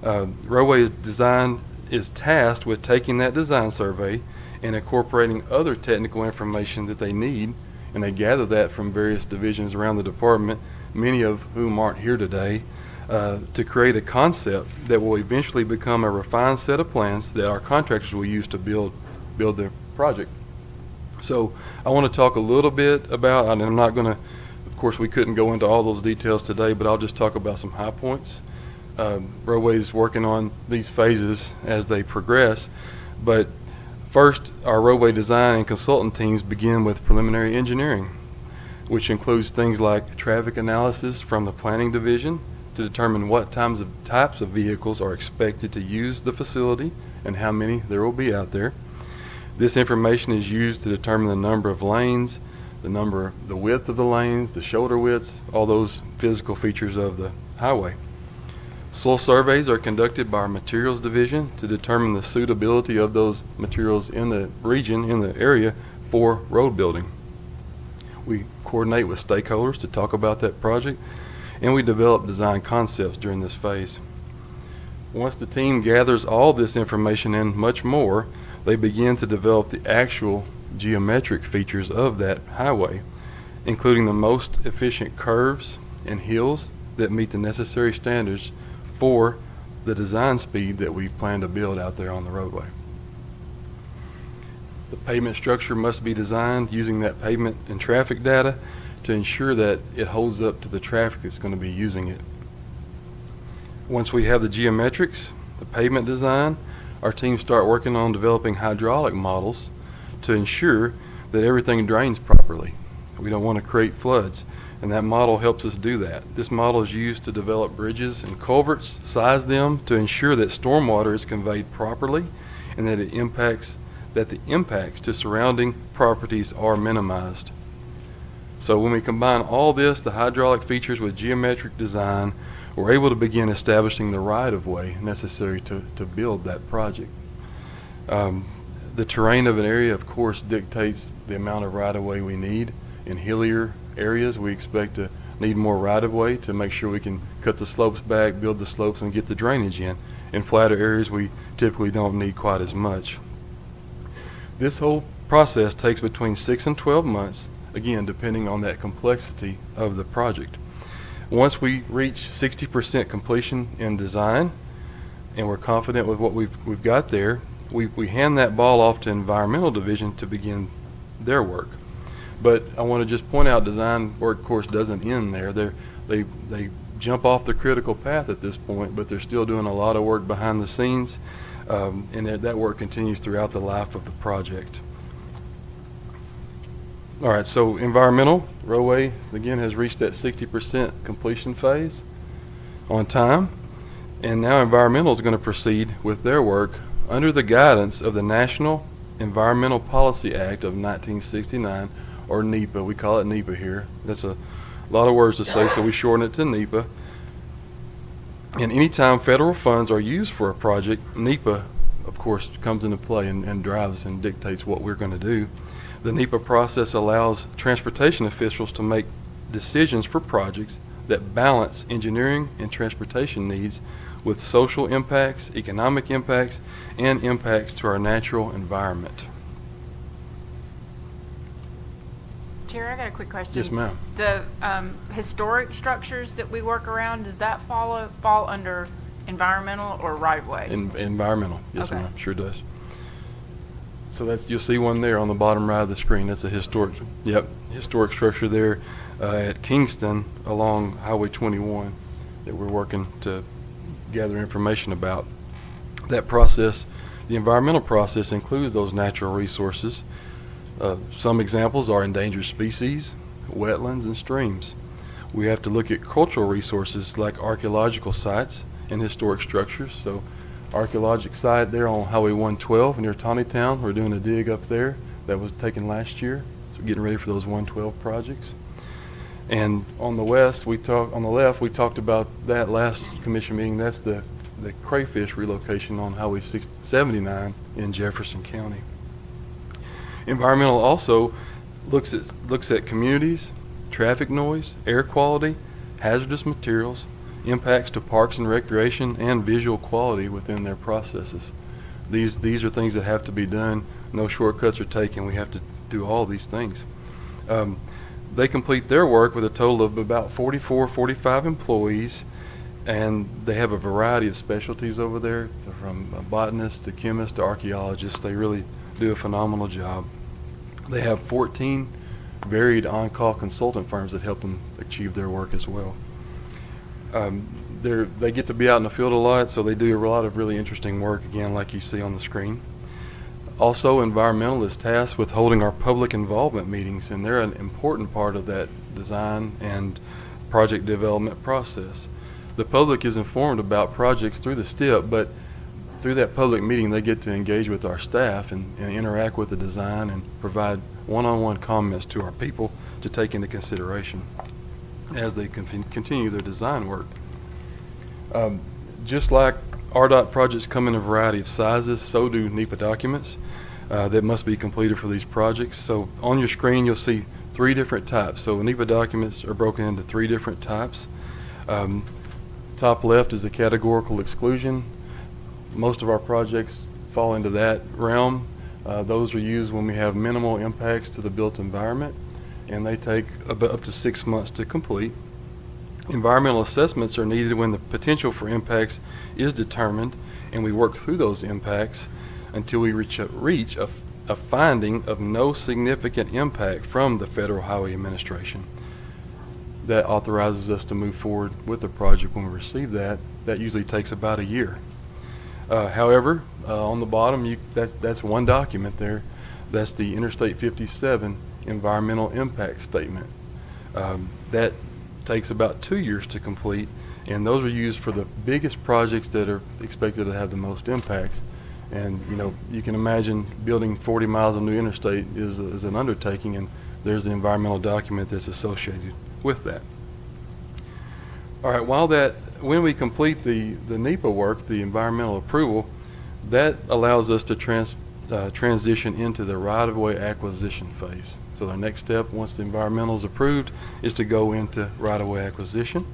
Roadway Design is tasked with taking that design survey and incorporating other technical information that they need, and they gather that from various divisions around the department, many of whom aren't here today, to create a concept that will eventually become a refined set of plans that our contractors will use to build their project. So I want to talk a little bit about, and I'm not going to, of course, we couldn't go into all those details today, but I'll just talk about some high points. Roadway's working on these phases as they progress, but first, our roadway design and consultant teams begin with preliminary engineering, which includes things like traffic analysis from the planning division to determine what types of vehicles are expected to use the facility and how many there will be out there. This information is used to determine the number of lanes, the width of the lanes, the shoulder widths, all those physical features of the highway. Soil surveys are conducted by our materials division to determine the suitability of those materials in the region, in the area, for road building. We coordinate with stakeholders to talk about that project, and we develop design concepts during this phase. Once the team gathers all this information and much more, they begin to develop the actual geometric features of that highway, including the most efficient curves and hills that meet the necessary standards for the design speed that we plan to build out there on the roadway. The pavement structure must be designed using that pavement and traffic data to ensure that it holds up to the traffic that's going to be using it. Once we have the geometrics, the pavement design, our teams start working on developing hydraulic models to ensure that everything drains properly. We don't want to create floods, and that model helps us do that. This model is used to develop bridges and culverts, size them to ensure that stormwater is conveyed properly and that the impacts to surrounding properties are minimized. So when we combine all this, the hydraulic features with geometric design, we're able to begin establishing the right-of-way necessary to build that project. The terrain of an area, of course, dictates the amount of right-of-way we need. In hillier areas, we expect to need more right-of-way to make sure we can cut the slopes back, build the slopes, and get the drainage in. In flatter areas, we typically don't need quite as much. This whole process takes between 6 and 12 months, again, depending on that complexity of the project. Once we reach 60% completion in design, and we're confident with what we've got there, we hand that ball off to environmental division to begin their work. But I want to just point out, design work, of course, doesn't end there. They jump off the critical path at this point, but they're still doing a lot of work behind the scenes, and that work continues throughout the life of the project. All right, so environmental, roadway, again, has reached that 60% completion phase on time, and now environmental is going to proceed with their work under the guidance of the National Environmental Policy Act of 1969, or NEPA. We call it NEPA here. That's a lot of words to say, so we shorten it to NEPA. And anytime federal funds are used for a project, NEPA, of course, comes into play and drives and dictates what we're going to do. The NEPA process allows transportation officials to make decisions for projects that balance engineering and transportation needs with social impacts, economic impacts, and impacts to our natural environment. Chair, I got a quick question. Yes, ma'am. The historic structures that we work around, does that fall under environmental or right-of-way? Environmental, yes, Okay. ma'am, sure does. So you'll see one there on the bottom right of the screen. That's a historic structure there at Kingston along Highway 21 that we're working to gather information about. That process, the environmental process, includes those natural resources. Some examples are endangered species, wetlands, and streams. We have to look at cultural resources like archaeological sites and historic structures. So archaeological site there on Highway 112 near Tawnytown, we're doing a dig up there that was taken last year. So we're getting ready for those 112 projects. And on the left, we talked about that last commission meeting. That's the crayfish relocation on Highway 79 in Jefferson County. Environmental also looks at communities, traffic noise, air quality, hazardous materials, impacts to parks and recreation, and visual quality within their processes. These are things that have to be done. No shortcuts are taken. We have to do all these things. They complete their work with a total of about 45 employees, and they have a variety of specialties over there, from botanists to chemists to archaeologists. They really do a phenomenal job. They have 14 varied on-call consultant firms that help them achieve their work as well. They get to be out in the field a lot, so they do a lot of really interesting work, again, like you see on the screen. Also, environmental is tasked with holding our public involvement meetings, and they're an important part of that design and project development process. The public is informed about projects through the STIP, but through that public meeting, they get to engage with our staff and interact with the design and provide one-on-one comments to our people to take into consideration as they continue their design work. Just like RDOT projects come in a variety of sizes, so do NEPA documents that must be completed for these projects. So on your screen, you'll see 3 different types. So NEPA documents are broken into 3 different types. Top left is a categorical exclusion. Most of our projects fall into that realm. Those are used when we have minimal impacts to the built environment, and they take up to 6 months to complete. Environmental assessments are needed when the potential for impacts is determined, and we work through those impacts until we reach a finding of no significant impact from the Federal Highway Administration. That authorizes us to move forward with the project. When we receive that, that usually takes about a year. However, on the bottom, that's one document there. That's the Interstate 57 Environmental Impact Statement. That takes about 2 years to complete, and those are used for the biggest projects that are expected to have the most impacts. And you can imagine building 40 miles of new interstate is an undertaking, and there's the environmental document that's associated with that. All right, when we complete the NEPA work, the environmental approval, that allows us to transition into the right-of-way acquisition phase. So our next step, once the environmental is approved, is to go into right-of-way acquisition.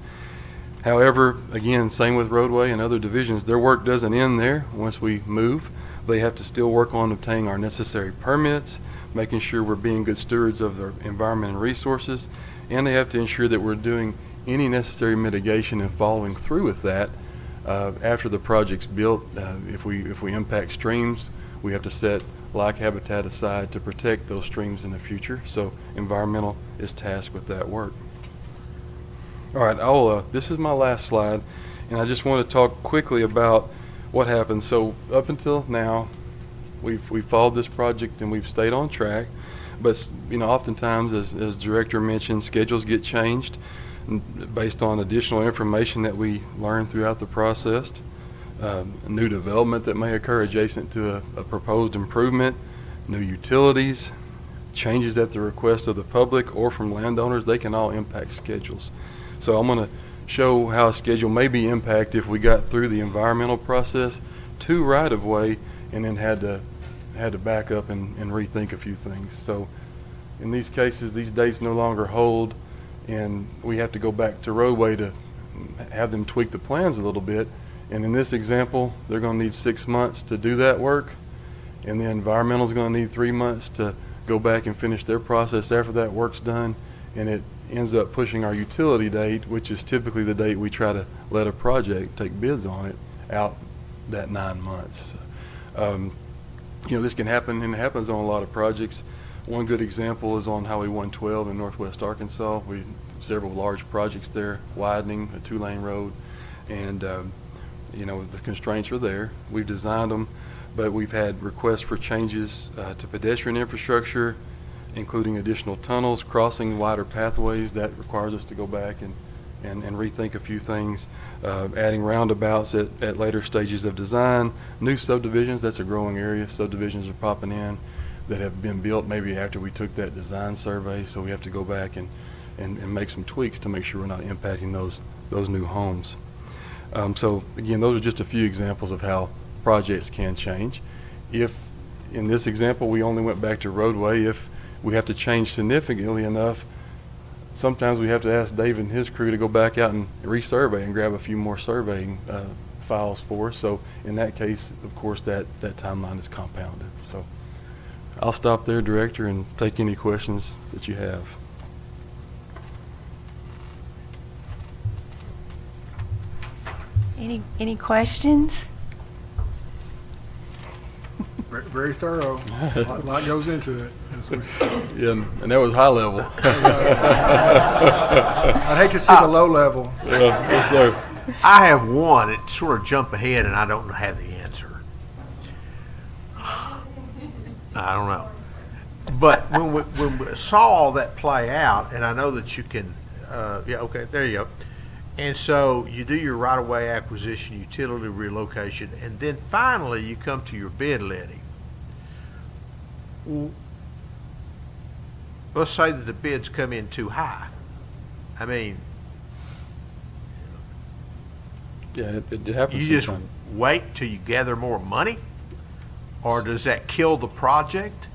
However, again, same with roadway and other divisions, their work doesn't end there. Once we move, they have to still work on obtaining our necessary permits, making sure we're being good stewards of their environment and resources, and they have to ensure that we're doing any necessary mitigation and following through with that after the project's built. If we impact streams, we have to set like habitat aside to protect those streams in the future. So environmental is tasked with that work. All right, this is my last slide, and I just want to talk quickly about what happened. So up until now, we've followed this project and we've stayed on track. But oftentimes, as Director mentioned, schedules get changed based on additional information that we learn throughout the process. New development that may occur adjacent to a proposed improvement, new utilities, changes at the request of the public or from landowners, they can all impact schedules. So I'm going to show how a schedule may be impacted if we got through the environmental process to right-of-way and then had to back up and rethink a few things. So in these cases, these dates no longer hold, and we have to go back to roadway to have them tweak the plans a little bit. And in this example, they're going to need 6 months to do that work, and the environmental is going to need 3 months to go back and finish their process after that work's done, and it ends up pushing our utility date, which is typically the date we try to let a project take bids on it, out that 9 months. This can happen, and it happens on a lot of projects. One good example is on Highway 112 in northwest Arkansas. We several large projects there, widening a 2-lane road, and the constraints are there. We've designed them, but we've had requests for changes to pedestrian infrastructure, including additional tunnels, crossing wider pathways. That requires us to go back and rethink a few things, adding roundabouts at later stages of design, new subdivisions. That's a growing area. Subdivisions are popping in that have been built maybe after we took that design survey, so we have to go back and make some tweaks to make sure we're not impacting those new homes. So again, those are just a few examples of how projects can change. If in this example we only went back to roadway, if we have to change significantly enough, sometimes we have to ask Dave and his crew to go back out and resurvey and grab a few more surveying files for us. So in that case, of course, that timeline is compounded. So I'll stop there, Director, and take any questions that you have. Any questions? Very thorough. A lot goes into it. Yeah, and that was high level. I'd hate to see the low level. Yes, sir. I have one. It sort of jump ahead, and I don't have the answer. I don't know. But when we saw all that play out, and I know that you can, yeah, okay, there you go. And so you do your right-of-way acquisition, utility relocation, and then finally you come to your bid letting. Let's say that the bids come in too high. I mean, Yeah, it happens you just sometimes. wait till you gather more money? Or does that kill the project?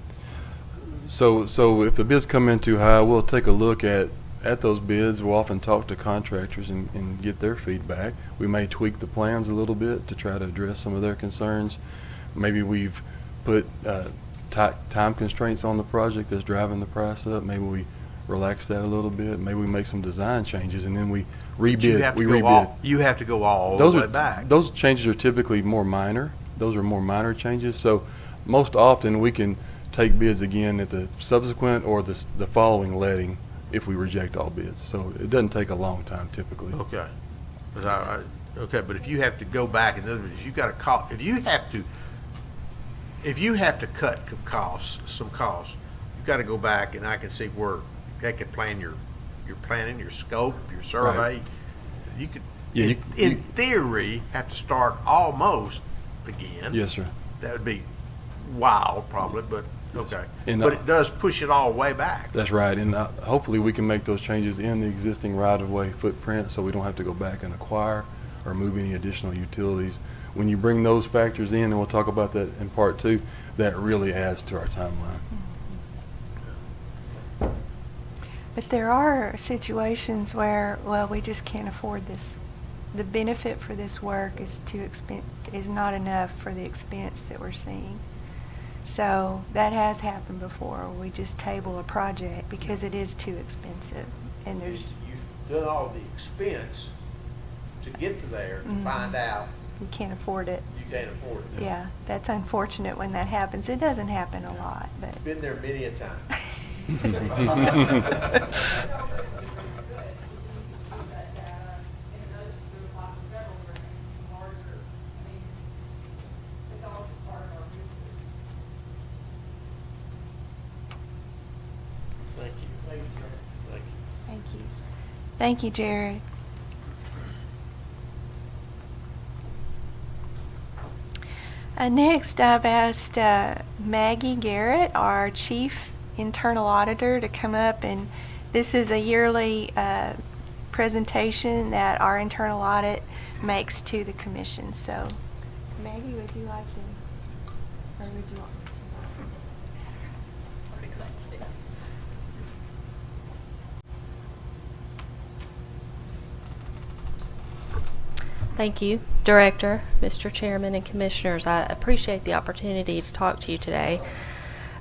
So if the bids come in too high, we'll take a look at those bids. We'll often talk to contractors and get their feedback. We may tweak the plans a little bit to try to address some of their concerns. Maybe we've put time constraints on the project that's driving the price up. Maybe we relax that a little bit. Maybe we make some design changes and then we rebid. You have to go all the way back. Those changes are typically more minor. Those are more minor changes. So most often we can take bids again at the subsequent or the following letting if we reject all bids. So it doesn't take a long time typically. Okay. Okay, but if you have to go back, in other words, you got to call, if you have to cut some costs, you've got to go back and I can see where they can plan your planning, your scope, your survey. Right. You could, Yeah, in theory, have to start almost again. Yes, sir. That would be wild, probably, but okay. And, But it does push it all way back. That's right, and hopefully we can make those changes in the existing right-of-way footprint so we don't have to go back and acquire or move any additional utilities. When you bring those factors in, and we'll talk about that in part two, that really adds to our timeline. But there are situations where, well, we just can't afford this. The benefit for this work is is not enough for the expense that we're seeing. So that has happened before. We just table a project because it is too expensive, and there's You've done all the expense to get to there to find out you can't afford it. you can't afford it. Yeah, that's unfortunate when that happens. It doesn't happen a lot, but Been there many a time. Thank you. Thank you. Thank you. thank you. Thank you, Jared. Next, I've asked Maggie Garrett, our Chief Internal Auditor, to come up, and this is a yearly presentation that our internal audit makes to the commission. So, Maggie, would you like to, or would you want? Thank you, Director, Mr. Chairman, and Commissioners. I appreciate the opportunity to talk to you today.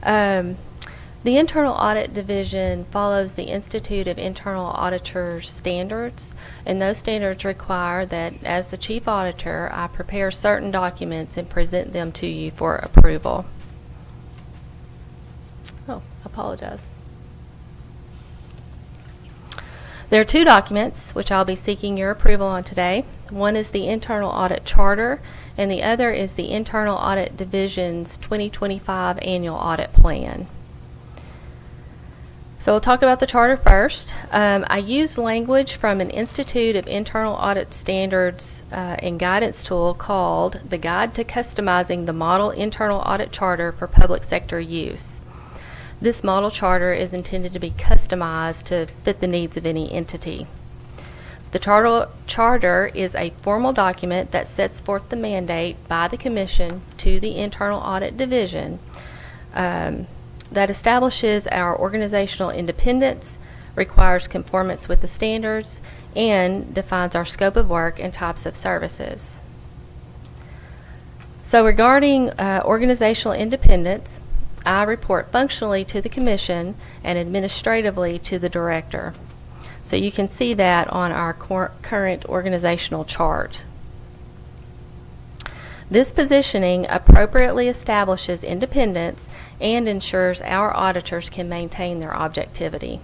The Internal Audit Division follows the Institute of Internal Auditors standards, and those standards require that as the Chief Auditor, I prepare certain documents and present them to you for approval. Oh, apologize. There are two documents which I'll be seeking your approval on today. One is the Internal Audit Charter, and the other is the Internal Audit Division's 2025 Annual Audit Plan. So we'll talk about the charter first. I used language from an Institute of Internal Audit Standards and Guidance tool called the Guide to Customizing the Model Internal Audit Charter for Public Sector Use. This model charter is intended to be customized to fit the needs of any entity. The charter is a formal document that sets forth the mandate by the Commission to the Internal Audit Division that establishes our organizational independence, requires conformance with the standards, and defines our scope of work and types of services. So regarding organizational independence, I report functionally to the Commission and administratively to the Director. So you can see that on our current organizational chart. This positioning appropriately establishes independence and ensures our auditors can maintain their objectivity.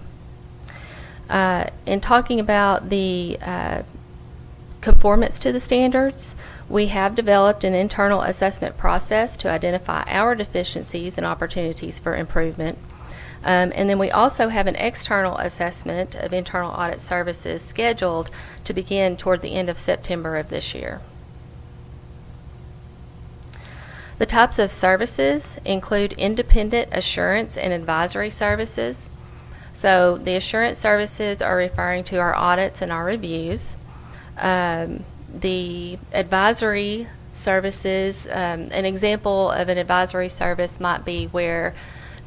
In talking about the conformance to the standards, we have developed an internal assessment process to identify our deficiencies and opportunities for improvement. And then we also have an external assessment of internal audit services scheduled to begin toward the end of September of this year. The types of services include independent assurance and advisory services. So the assurance services are referring to our audits and our reviews. The advisory services, an example of an advisory service might be where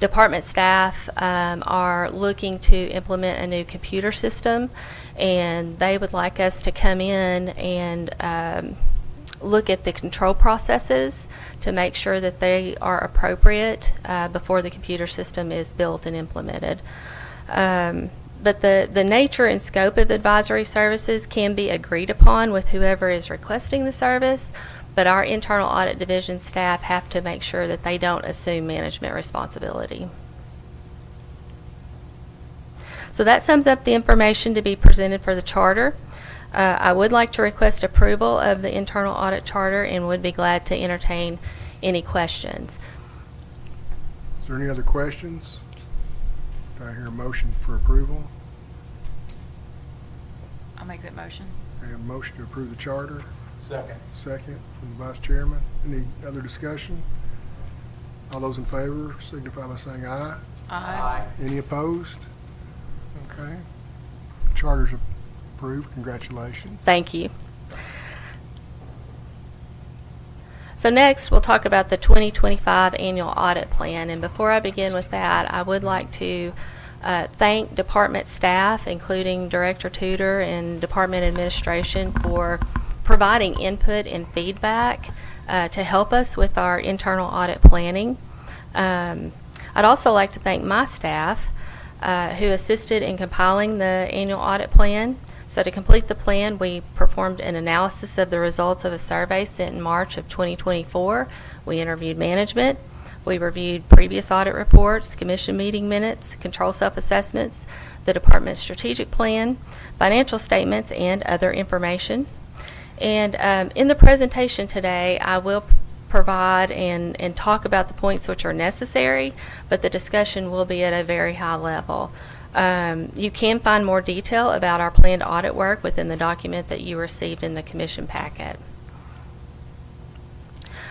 department staff are looking to implement a new computer system, and they would like us to come in and look at the control processes to make sure that they are appropriate before the computer system is built and implemented. But the nature and scope of advisory services can be agreed upon with whoever is requesting the service, but our internal audit division staff have to make sure that they don't assume management responsibility. So that sums up the information to be presented for the charter. I would like to request approval of the internal audit charter and would be glad to entertain any questions. Is there any other questions? Do I hear a motion for approval? I'll make that motion. I have a motion to approve the charter. Second. Second from the vice chairman. Any other discussion? All those in favor signify by saying aye. Aye. Any opposed? Okay. Charter's approved. Congratulations. Thank you. So next, we'll talk about the 2025 annual audit plan. And before I begin with that, I would like to thank department staff, including Director Tudor and Department Administration, for providing input and feedback to help us with our internal audit planning. I'd also like to thank my staff who assisted in compiling the annual audit plan. So to complete the plan, we performed an analysis of the results of a survey sent in March of 2024. We interviewed management. We reviewed previous audit reports, commission meeting minutes, control self-assessments, the department's strategic plan, financial statements, and other information. And in the presentation today, I will provide and talk about the points which are necessary, but the discussion will be at a very high level. You can find more detail about our planned audit work within the document that you received in the commission packet.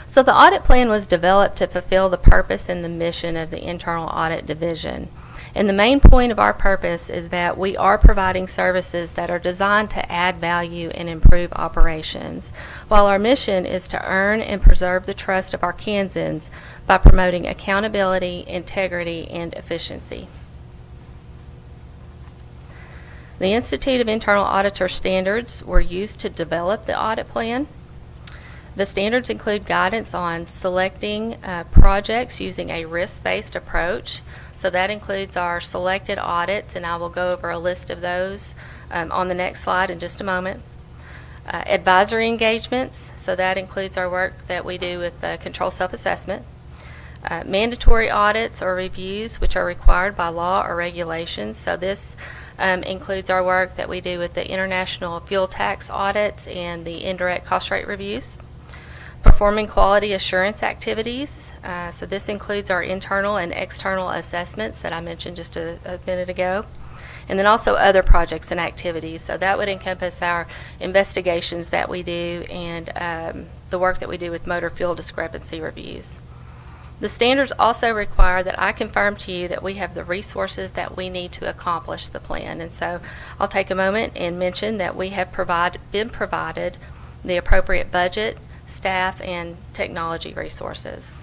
So the audit plan was developed to fulfill the purpose and the mission of the internal audit division. And the main point of our purpose is that we are providing services that are designed to add value and improve operations, while our mission is to earn and preserve the trust of our Kansans by promoting accountability, integrity, and efficiency. The Institute of Internal Auditor Standards were used to develop the audit plan. The standards include guidance on selecting projects using a risk-based approach. So that includes our selected audits, and I will go over a list of those on the next slide in just a moment. Advisory engagements, so that includes our work that we do with the control self-assessment. Mandatory audits or reviews, which are required by law or regulations. So this includes our work that we do with the international fuel tax audits and the indirect cost rate reviews. Performing quality assurance activities. So this includes our internal and external assessments that I mentioned just a minute ago. And then also other projects and activities. So that would encompass our investigations that we do and the work that we do with motor fuel discrepancy reviews. The standards also require that I confirm to you that we have the resources that we need to accomplish the plan. And so I'll take a moment and mention that we have been provided the appropriate budget, staff, and technology resources.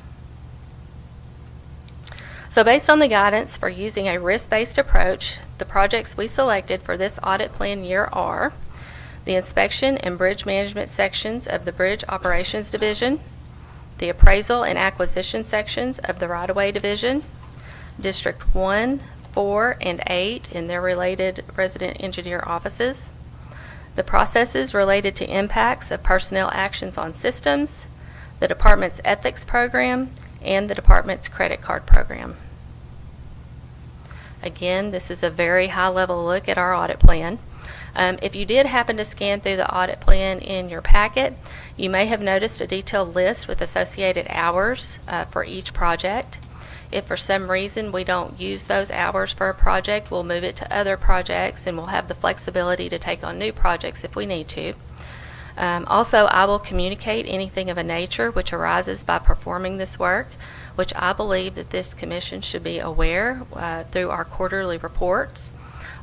So based on the guidance for using a risk-based approach, the projects we selected for this audit plan year are the inspection and bridge management sections of the Bridge Operations Division, the appraisal and acquisition sections of the Right-of-Way Division, District 1, 4, and 8 in their related resident engineer offices, the processes related to impacts of personnel actions on systems, the department's ethics program, and the department's credit card program. Again, this is a very high-level look at our audit plan. If you did happen to scan through the audit plan in your packet, you may have noticed a detailed list with associated hours for each project. If for some reason we don't use those hours for a project, we'll move it to other projects, and we'll have the flexibility to take on new projects if we need to. Also, I will communicate anything of a nature which arises by performing this work, which I believe that this commission should be aware through our quarterly reports.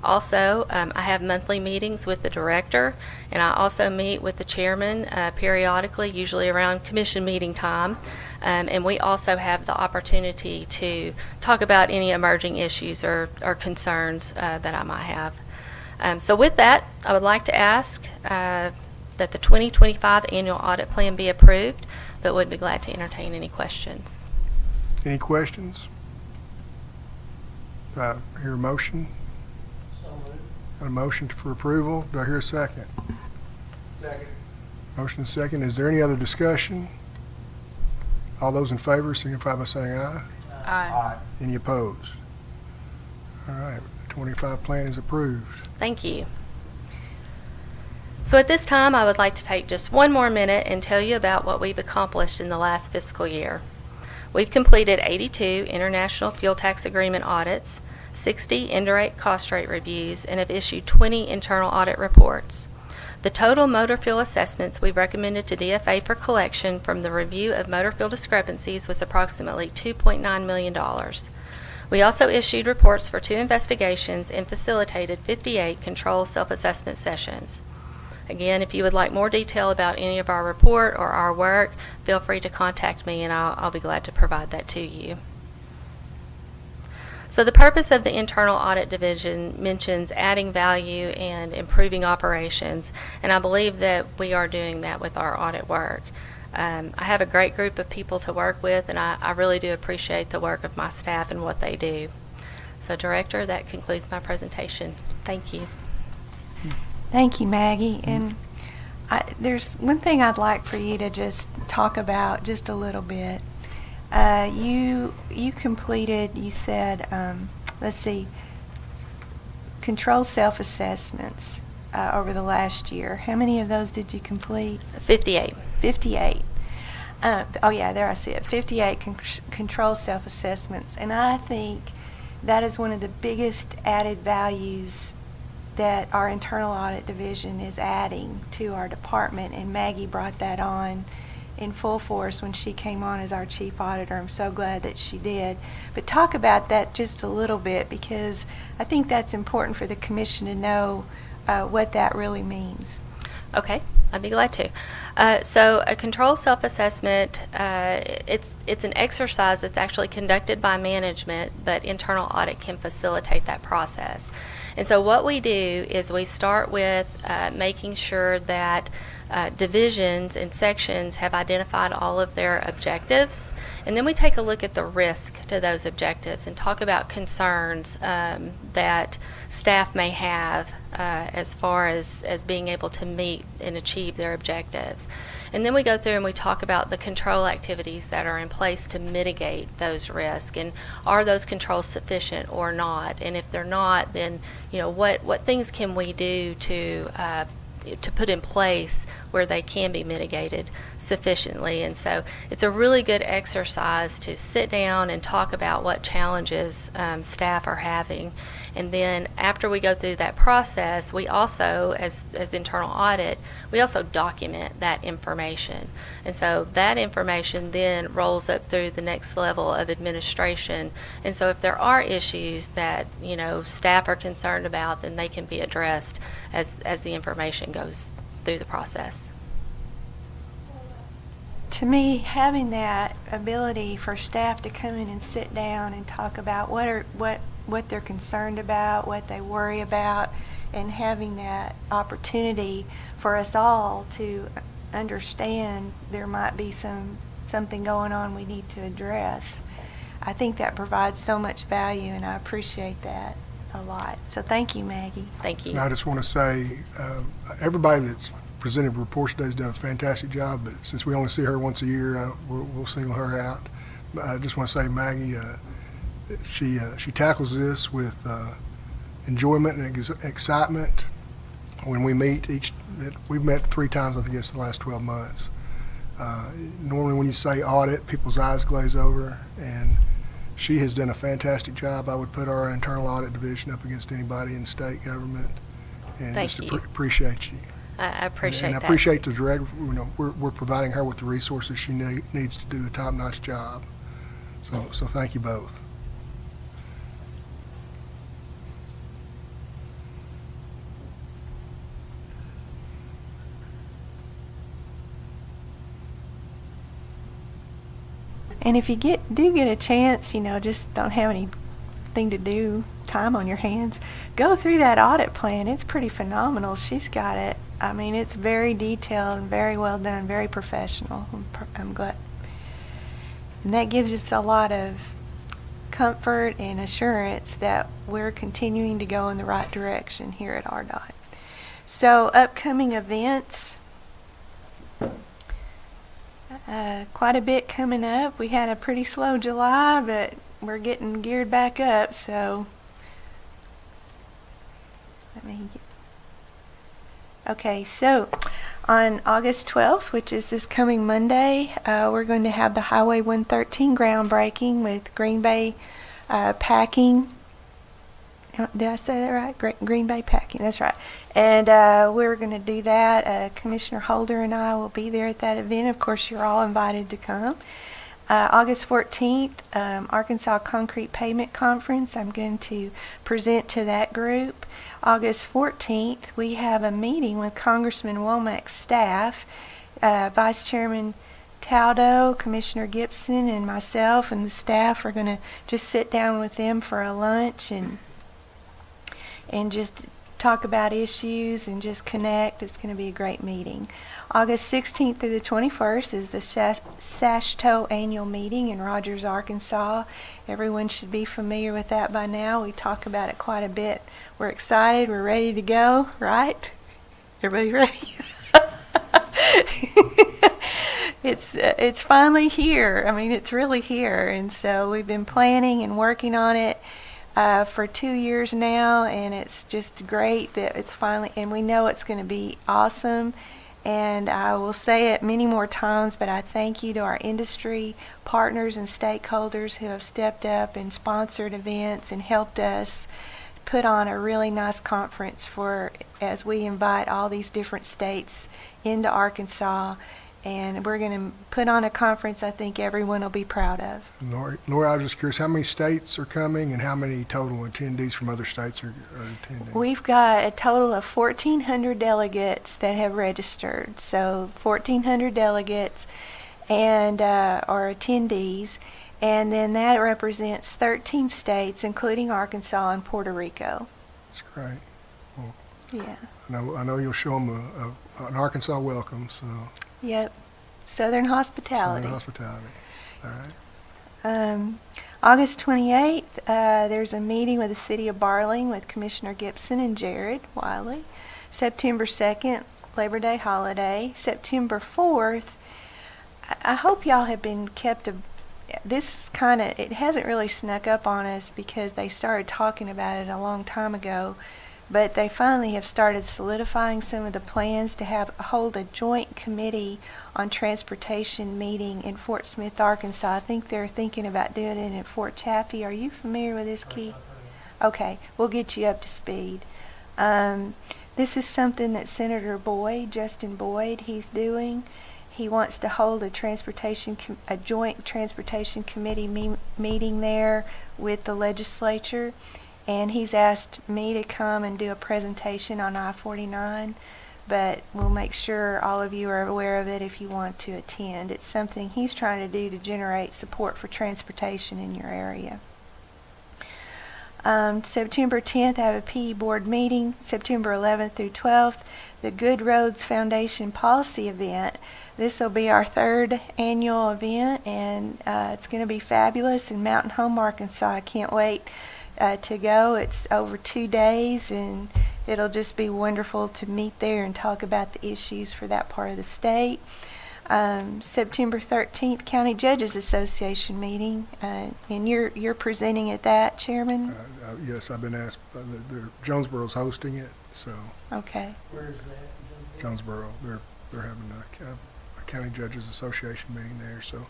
Also, I have monthly meetings with the director, and I also meet with the chairman periodically, usually around commission meeting time. And we also have the opportunity to talk about any emerging issues or concerns that I might have. So with that, I would like to ask that the 2025 annual audit plan be approved, but would be glad to entertain any questions. Any questions? Do I hear a motion? Got a motion for approval. Do I hear a second? Second. Motion second. Is there any other discussion? All those in favor signify by saying aye. Aye. Any opposed? All right, the 25 plan is approved. Thank you. So at this time, I would like to take just one more minute and tell you about what we've accomplished in the last fiscal year. We've completed 82 international fuel tax agreement audits, 60 indirect cost rate reviews, and have issued 20 internal audit reports. The total motor fuel assessments we recommended to DFA for collection from the review of motor fuel discrepancies was approximately $2.9 million. We also issued reports for 2 investigations and facilitated 58 control self-assessment sessions. Again, if you would like more detail about any of our report or our work, feel free to contact me and I'll be glad to provide that to you. So the purpose of the Internal Audit Division mentions adding value and improving operations, and I believe that we are doing that with our audit work. I have a great group of people to work with, and I really do appreciate the work of my staff and what they do. So, Director, that concludes my presentation. Thank you. Thank you, Maggie. And there's one thing I'd like for you to just talk about just a little bit. You completed, you said, let's see, control self-assessments over the last year. How many of those did you complete? 58. 58. Oh yeah, there I see it. 58 control self-assessments. And I think that is one of the biggest added values that our Internal Audit Division is adding to our department, and Maggie brought that on in full force when she came on as our chief auditor. I'm so glad that she did. But talk about that just a little bit, because I think that's important for the commission to know what that really means. Okay, I'd be glad to. So a control self-assessment, it's an exercise that's actually conducted by management, but internal audit can facilitate that process. And so what we do is we start with making sure that divisions and sections have identified all of their objectives, and then we take a look at the risk to those objectives and talk about concerns that staff may have as far as being able to meet and achieve their objectives. And then we go through and we talk about the control activities that are in place to mitigate those risks, and are those controls sufficient or not? And if they're not, then what things can we do to put in place where they can be mitigated sufficiently. And so it's a really good exercise to sit down and talk about what challenges staff are having. And then after we go through that process, we also, as internal audit, we also document that information. And so that information then rolls up through the next level of administration. And so if there are issues that, staff are concerned about, then they can be addressed as the information goes through the process. To me, having that ability for staff to come in and sit down and talk about what they're concerned about, what they worry about, and having that opportunity for us all to understand there might be something going on we need to address. I think that provides so much value, and I appreciate that a lot. So thank you, Maggie. Thank you. And I just want to say, everybody that's presented reports today, has done a fantastic job, but since we only see her once a year, we'll single her out. I just want to say, Maggie, she tackles this with enjoyment and excitement. When we meet, we've met 3 times, I think it's the last 12 months. Normally when you say audit, people's eyes glaze over, and she has done a fantastic job. I would put our internal audit division up against anybody in state government. And Thank just you. Appreciate you. I appreciate And I that. appreciate the director, we're providing her with the resources she needs to do a top-notch job. So thank you both. And if you do get a chance, just don't have anything to do, time on your hands, go through that audit plan. It's pretty phenomenal. She's got it. I mean, it's very detailed and very well done, very professional. I'm glad. And that gives us a lot of comfort and assurance that we're continuing to go in the right direction here at RDOT. So, upcoming events. Quite a bit coming up. We had a pretty slow July, but we're getting geared back up, so okay, so on August 12th, which is this coming Monday, we're going to have the Highway 113 groundbreaking with Green Bay Packing. Did I say that right? Green Bay Packing, that's right. And we're going to do that. Commissioner Holder and I will be there at that event. Of course, you're all invited to come. August 14th, Arkansas Concrete Pavement Conference. I'm going to present to that group. August 14th, we have a meeting with Congressman Womack's staff, Vice Chairman Taldo, Commissioner Gibson, and myself and the staff are going to just sit down with them for a lunch and just talk about issues and just connect. It's going to be a great meeting. August 16th through the 21st is the SASHTO annual meeting in Rogers, Arkansas. Everyone should be familiar with that by now. We talk about it quite a bit. We're excited. We're ready to go, right? Everybody ready? It's finally here. I mean, it's really here. And so we've been planning and working on it for 2 years now, and it's just great that it's finally, and we know it's going to be awesome. And I will say it many more times, but I thank you to our industry partners and stakeholders who have stepped up and sponsored events and helped us put on a really nice conference as we invite all these different states into Arkansas. And we're going to put on a conference I think everyone will be proud of. Laura, I was just curious, how many states are coming and how many total attendees from other states are attending? We've got a total of 1,400 delegates that have registered. So 1,400 delegates and are attendees. And then that represents 13 states, including Arkansas and Puerto Rico. That's great. Well, Yeah. I know you'll show them an Arkansas welcome, so. Yep. Southern hospitality. Southern hospitality. All right. August 28th, there's a meeting with the City of Barling with Commissioner Gibson and Jared Wiley. September 2nd, Labor Day holiday. September 4th, I hope y'all have been kept it hasn't really snuck up on us because they started talking about it a long time ago. But they finally have started solidifying some of the plans to hold a joint committee on transportation meeting in Fort Smith, Arkansas. I think they're thinking about doing it in Fort Chaffee. Are you familiar with this, Keith? Okay, we'll get you up to speed. This is something that Senator Boyd, Justin Boyd, he's doing. He wants to hold a joint transportation committee meeting there with the legislature. And he's asked me to come and do a presentation on I-49, but we'll make sure all of you are aware of it if you want to attend. It's something he's trying to do to generate support for transportation in your area. September 10th, I have a PE board meeting. September 11th through 12th, the Good Roads Foundation Policy Event. This will be our 3rd annual event, and it's going to be fabulous in Mountain Home, Arkansas. I can't wait to go. It's over 2 days, and it'll just be wonderful to meet there and talk about the issues for that part of the state. September 13th, County Judges Association meeting, and you're presenting at that, Chairman? Yes, I've been asked, Jonesboro's hosting it, so Okay. Where is that? Jonesboro, they're having a County Judges Association meeting there, so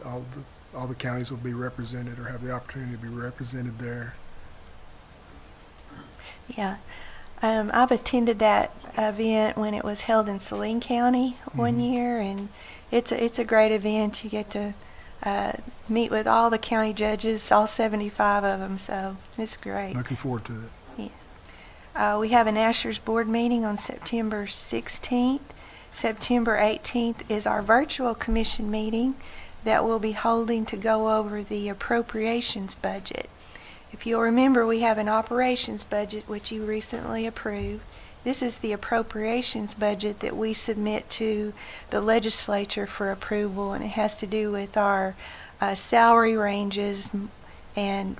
all the counties will be represented or have the opportunity to be represented there. Yeah. I've attended that event when it was held in Saline County one year, and it's a great event. You get to meet with all the county judges, all 75 of them, so it's great. Looking forward to it. We have an Asher's Board meeting on September 16th. September 18th is our virtual commission meeting that we'll be holding to go over the appropriations budget. If you'll remember, we have an operations budget which you recently approved. This is the appropriations budget that we submit to the legislature for approval, and it has to do with our salary ranges, and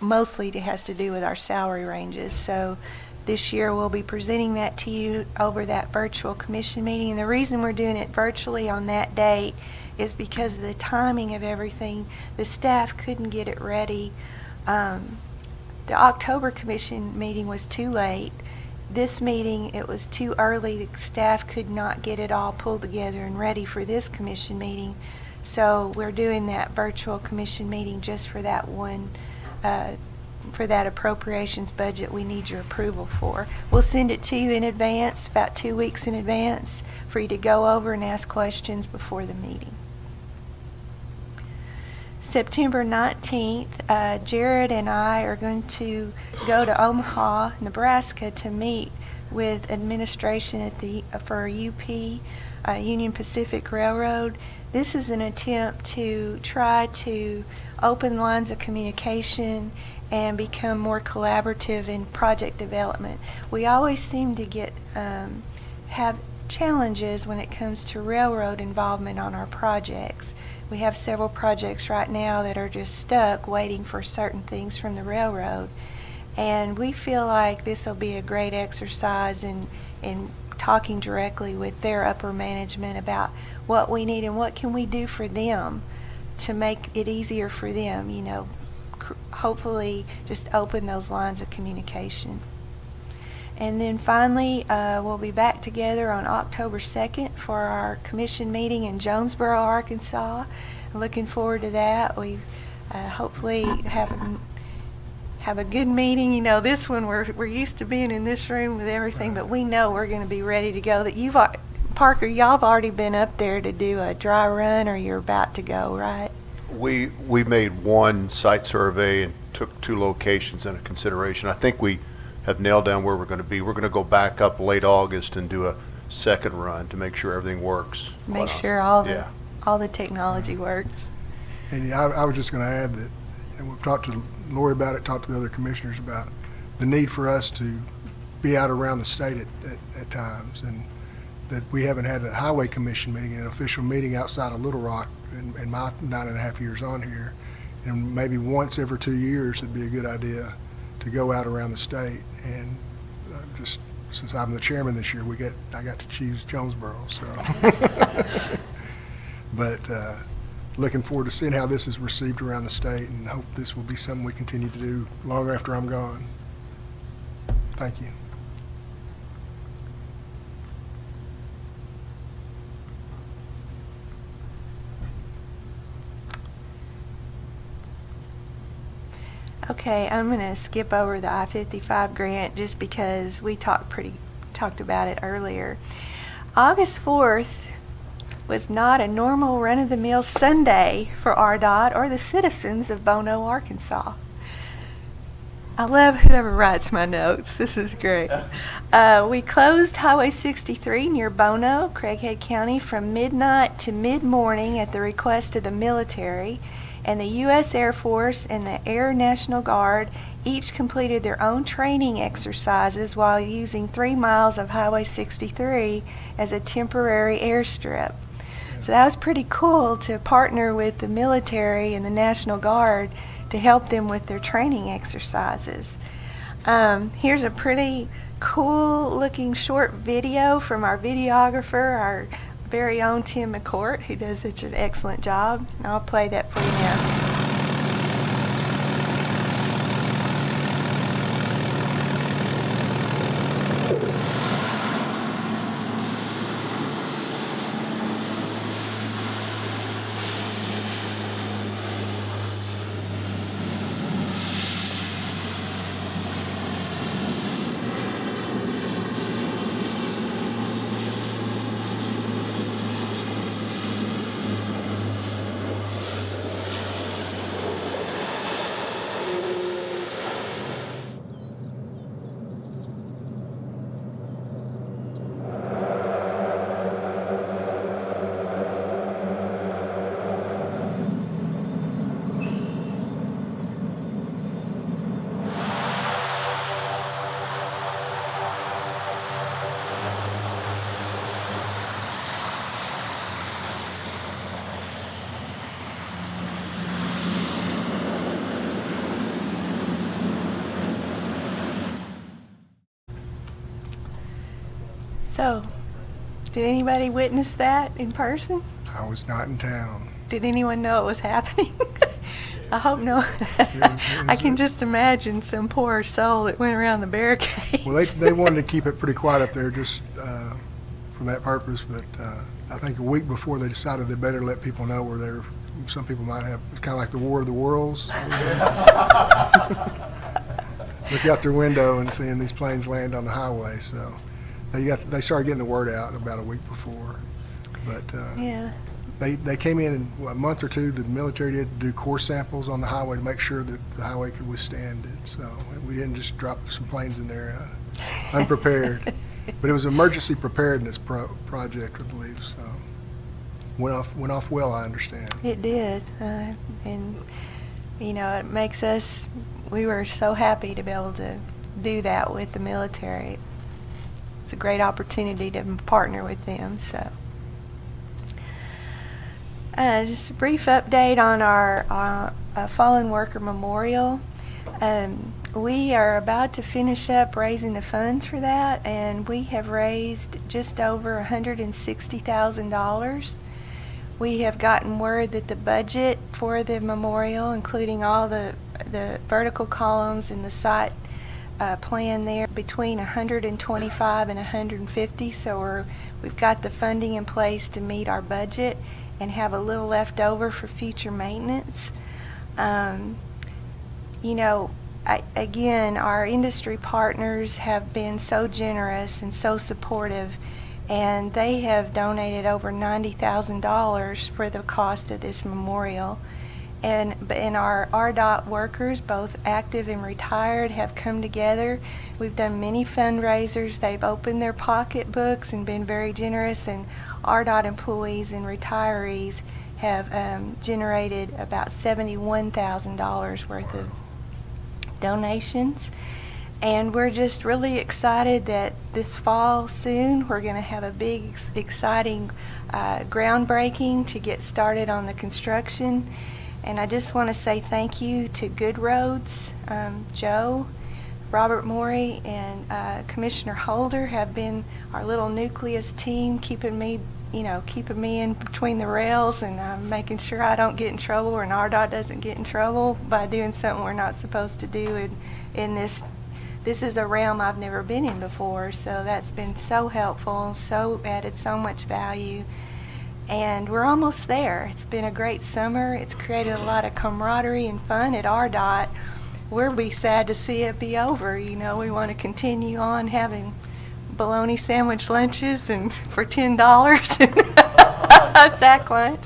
mostly it has to do with our salary ranges. So this year we'll be presenting that to you over that virtual commission meeting. And the reason we're doing it virtually on that date is because of the timing of everything. The staff couldn't get it ready. The October commission meeting was too late. This meeting, it was too early. The staff could not get it all pulled together and ready for this commission meeting. So we're doing that virtual commission meeting just for that one, for that appropriations budget we need your approval for. We'll send it to you in advance, about 2 weeks in advance, for you to go over and ask questions before the meeting. September 19th, Jared and I are going to go to Omaha, Nebraska to meet with administration at for UP, Union Pacific Railroad. This is an attempt to try to open lines of communication and become more collaborative in project development. We always seem to have challenges when it comes to railroad involvement on our projects. We have several projects right now that are just stuck waiting for certain things from the railroad. And we feel like this will be a great exercise in talking directly with their upper management about what we need and what can we do for them to make it easier for them, you know, hopefully just open those lines of communication. And then finally, we'll be back together on October 2nd for our commission meeting in Jonesboro, Arkansas. I'm looking forward to that. We hopefully have a good meeting. You know, this one we're used to being in this room with everything, but we know we're going to be ready to go. That Parker, y'all have already been up there to do a dry run, or you're about to go, right? We made one site survey and took 2 locations into consideration. I think we have nailed down where we're going to be. We're going to go back up late August and do a second run to make sure everything works. Make sure all the technology works. And I was just going to add that, you know, we've talked to Lori about it, talked to the other commissioners about the need for us to be out around the state at times, and that we haven't had a highway commission meeting, an official meeting outside of Little Rock in my 9.5 years on here. And maybe once every 2 years it'd be a good idea to go out around the state. And just since I'm the chairman this year, I got to choose Jonesboro. So, but looking forward to seeing how this is received around the state, and hope this will be something we continue to do long after I'm gone. Thank you. Okay, I'm going to skip over the I-55 grant just because we talked about it earlier. August 4th was not a normal run-of-the-mill Sunday for RDOT or the citizens of Bono, Arkansas. I love whoever writes my notes. This is great. We closed Highway 63 near Bono, Craighead County, from midnight to mid-morning at the request of the military, and the U.S. Air Force and the Air National Guard each completed their own training exercises while using 3 miles of Highway 63 as a temporary airstrip. So that was pretty cool to partner with the military and the National Guard to help them with their training exercises. Here's a pretty cool-looking short video from our videographer, our very own Tim McCourt, who does such an excellent job. And I'll play that for you now. So, did anybody witness that in person? I was not in town. Did anyone know it was happening? I hope no. Yeah, I can just imagine some poor soul that went around the barricades. Well, they wanted to keep it pretty quiet up there just for that purpose, but I think a week before they decided they better let people know where they're, some people might have, it's kind of like the War of the Worlds. Look out their window and seeing these planes land on the highway, so they started getting the word out about a week before. But Yeah. they came in a month or two, the military did do core samples on the highway to make sure that the highway could withstand it. So we didn't just drop some planes in there unprepared. But it was an emergency preparedness project, I believe, so went off well, I understand. It did. And, you know, it makes us, we were so happy to be able to do that with the military. It's a great opportunity to partner with them, so. Just a brief update on our Fallen Worker Memorial. We are about to finish up raising the funds for that, and we have raised just over $160,000. We have gotten word that the budget for the memorial, including all the vertical columns and the site plan there, between 125 and 150. So we've got the funding in place to meet our budget and have a little left over for future maintenance. You know, again, our industry partners have been so generous and so supportive, and they have donated over $90,000 for the cost of this memorial. And our RDOT workers, both active and retired, have come together. We've done many fundraisers. They've opened their pocketbooks and been very generous, and RDOT employees and retirees have generated about $71,000 worth of donations. And we're just really excited that this fall soon we're going to have a big, exciting groundbreaking to get started on the construction. And I just want to say thank you to Good Roads. Joe, Robert Morey, and Commissioner Holder have been our little nucleus team, keeping me in between the rails and making sure I don't get in trouble or RDOT doesn't get in trouble by doing something we're not supposed to do in this. This is a realm I've never been in before, so that's been so helpful, so added so much value. And we're almost there. It's been a great summer. It's created a lot of camaraderie and fun at RDOT. We'll be sad to see it be over. You know, we want to continue on having bologna sandwich lunches and for $10 and a sack lunch.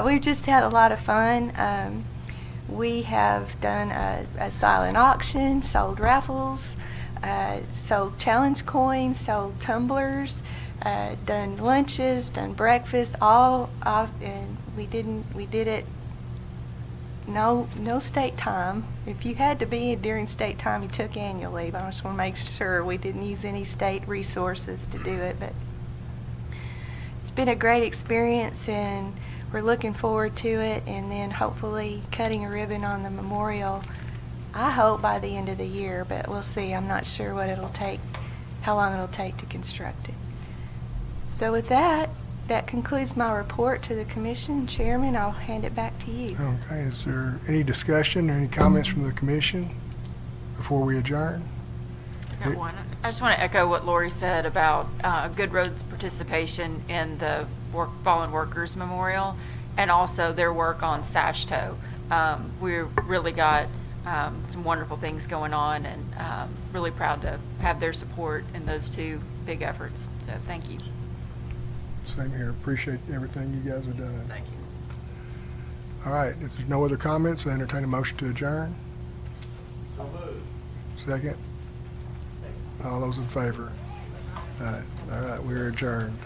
We've just had a lot of fun. We have done a silent auction, sold raffles, sold challenge coins, sold tumblers, done lunches, done breakfast, and we did it no state time. If you had to be during state time, you took annual leave. I just want to make sure we didn't use any state resources to do it, but it's been a great experience, and we're looking forward to it, and then hopefully cutting a ribbon on the memorial I hope by the end of the year, but we'll see. I'm not sure what it'll take, how long it'll take to construct it. So with that, that concludes my report to the commission. Chairman, I'll hand it back to you. Okay, is there any discussion or any comments from the commission before we adjourn? I got one. I just want to echo what Lori said about Good Roads' participation in the Fallen Workers Memorial and also their work on SASHTO. We've really got some wonderful things going on, and really proud to have their support in those two big efforts. So thank you. Same here. Appreciate everything you guys have done. Thank you. All right, if there's no other comments, I entertain a motion to adjourn. So moved. Second? All those in favor? All right, we're adjourned.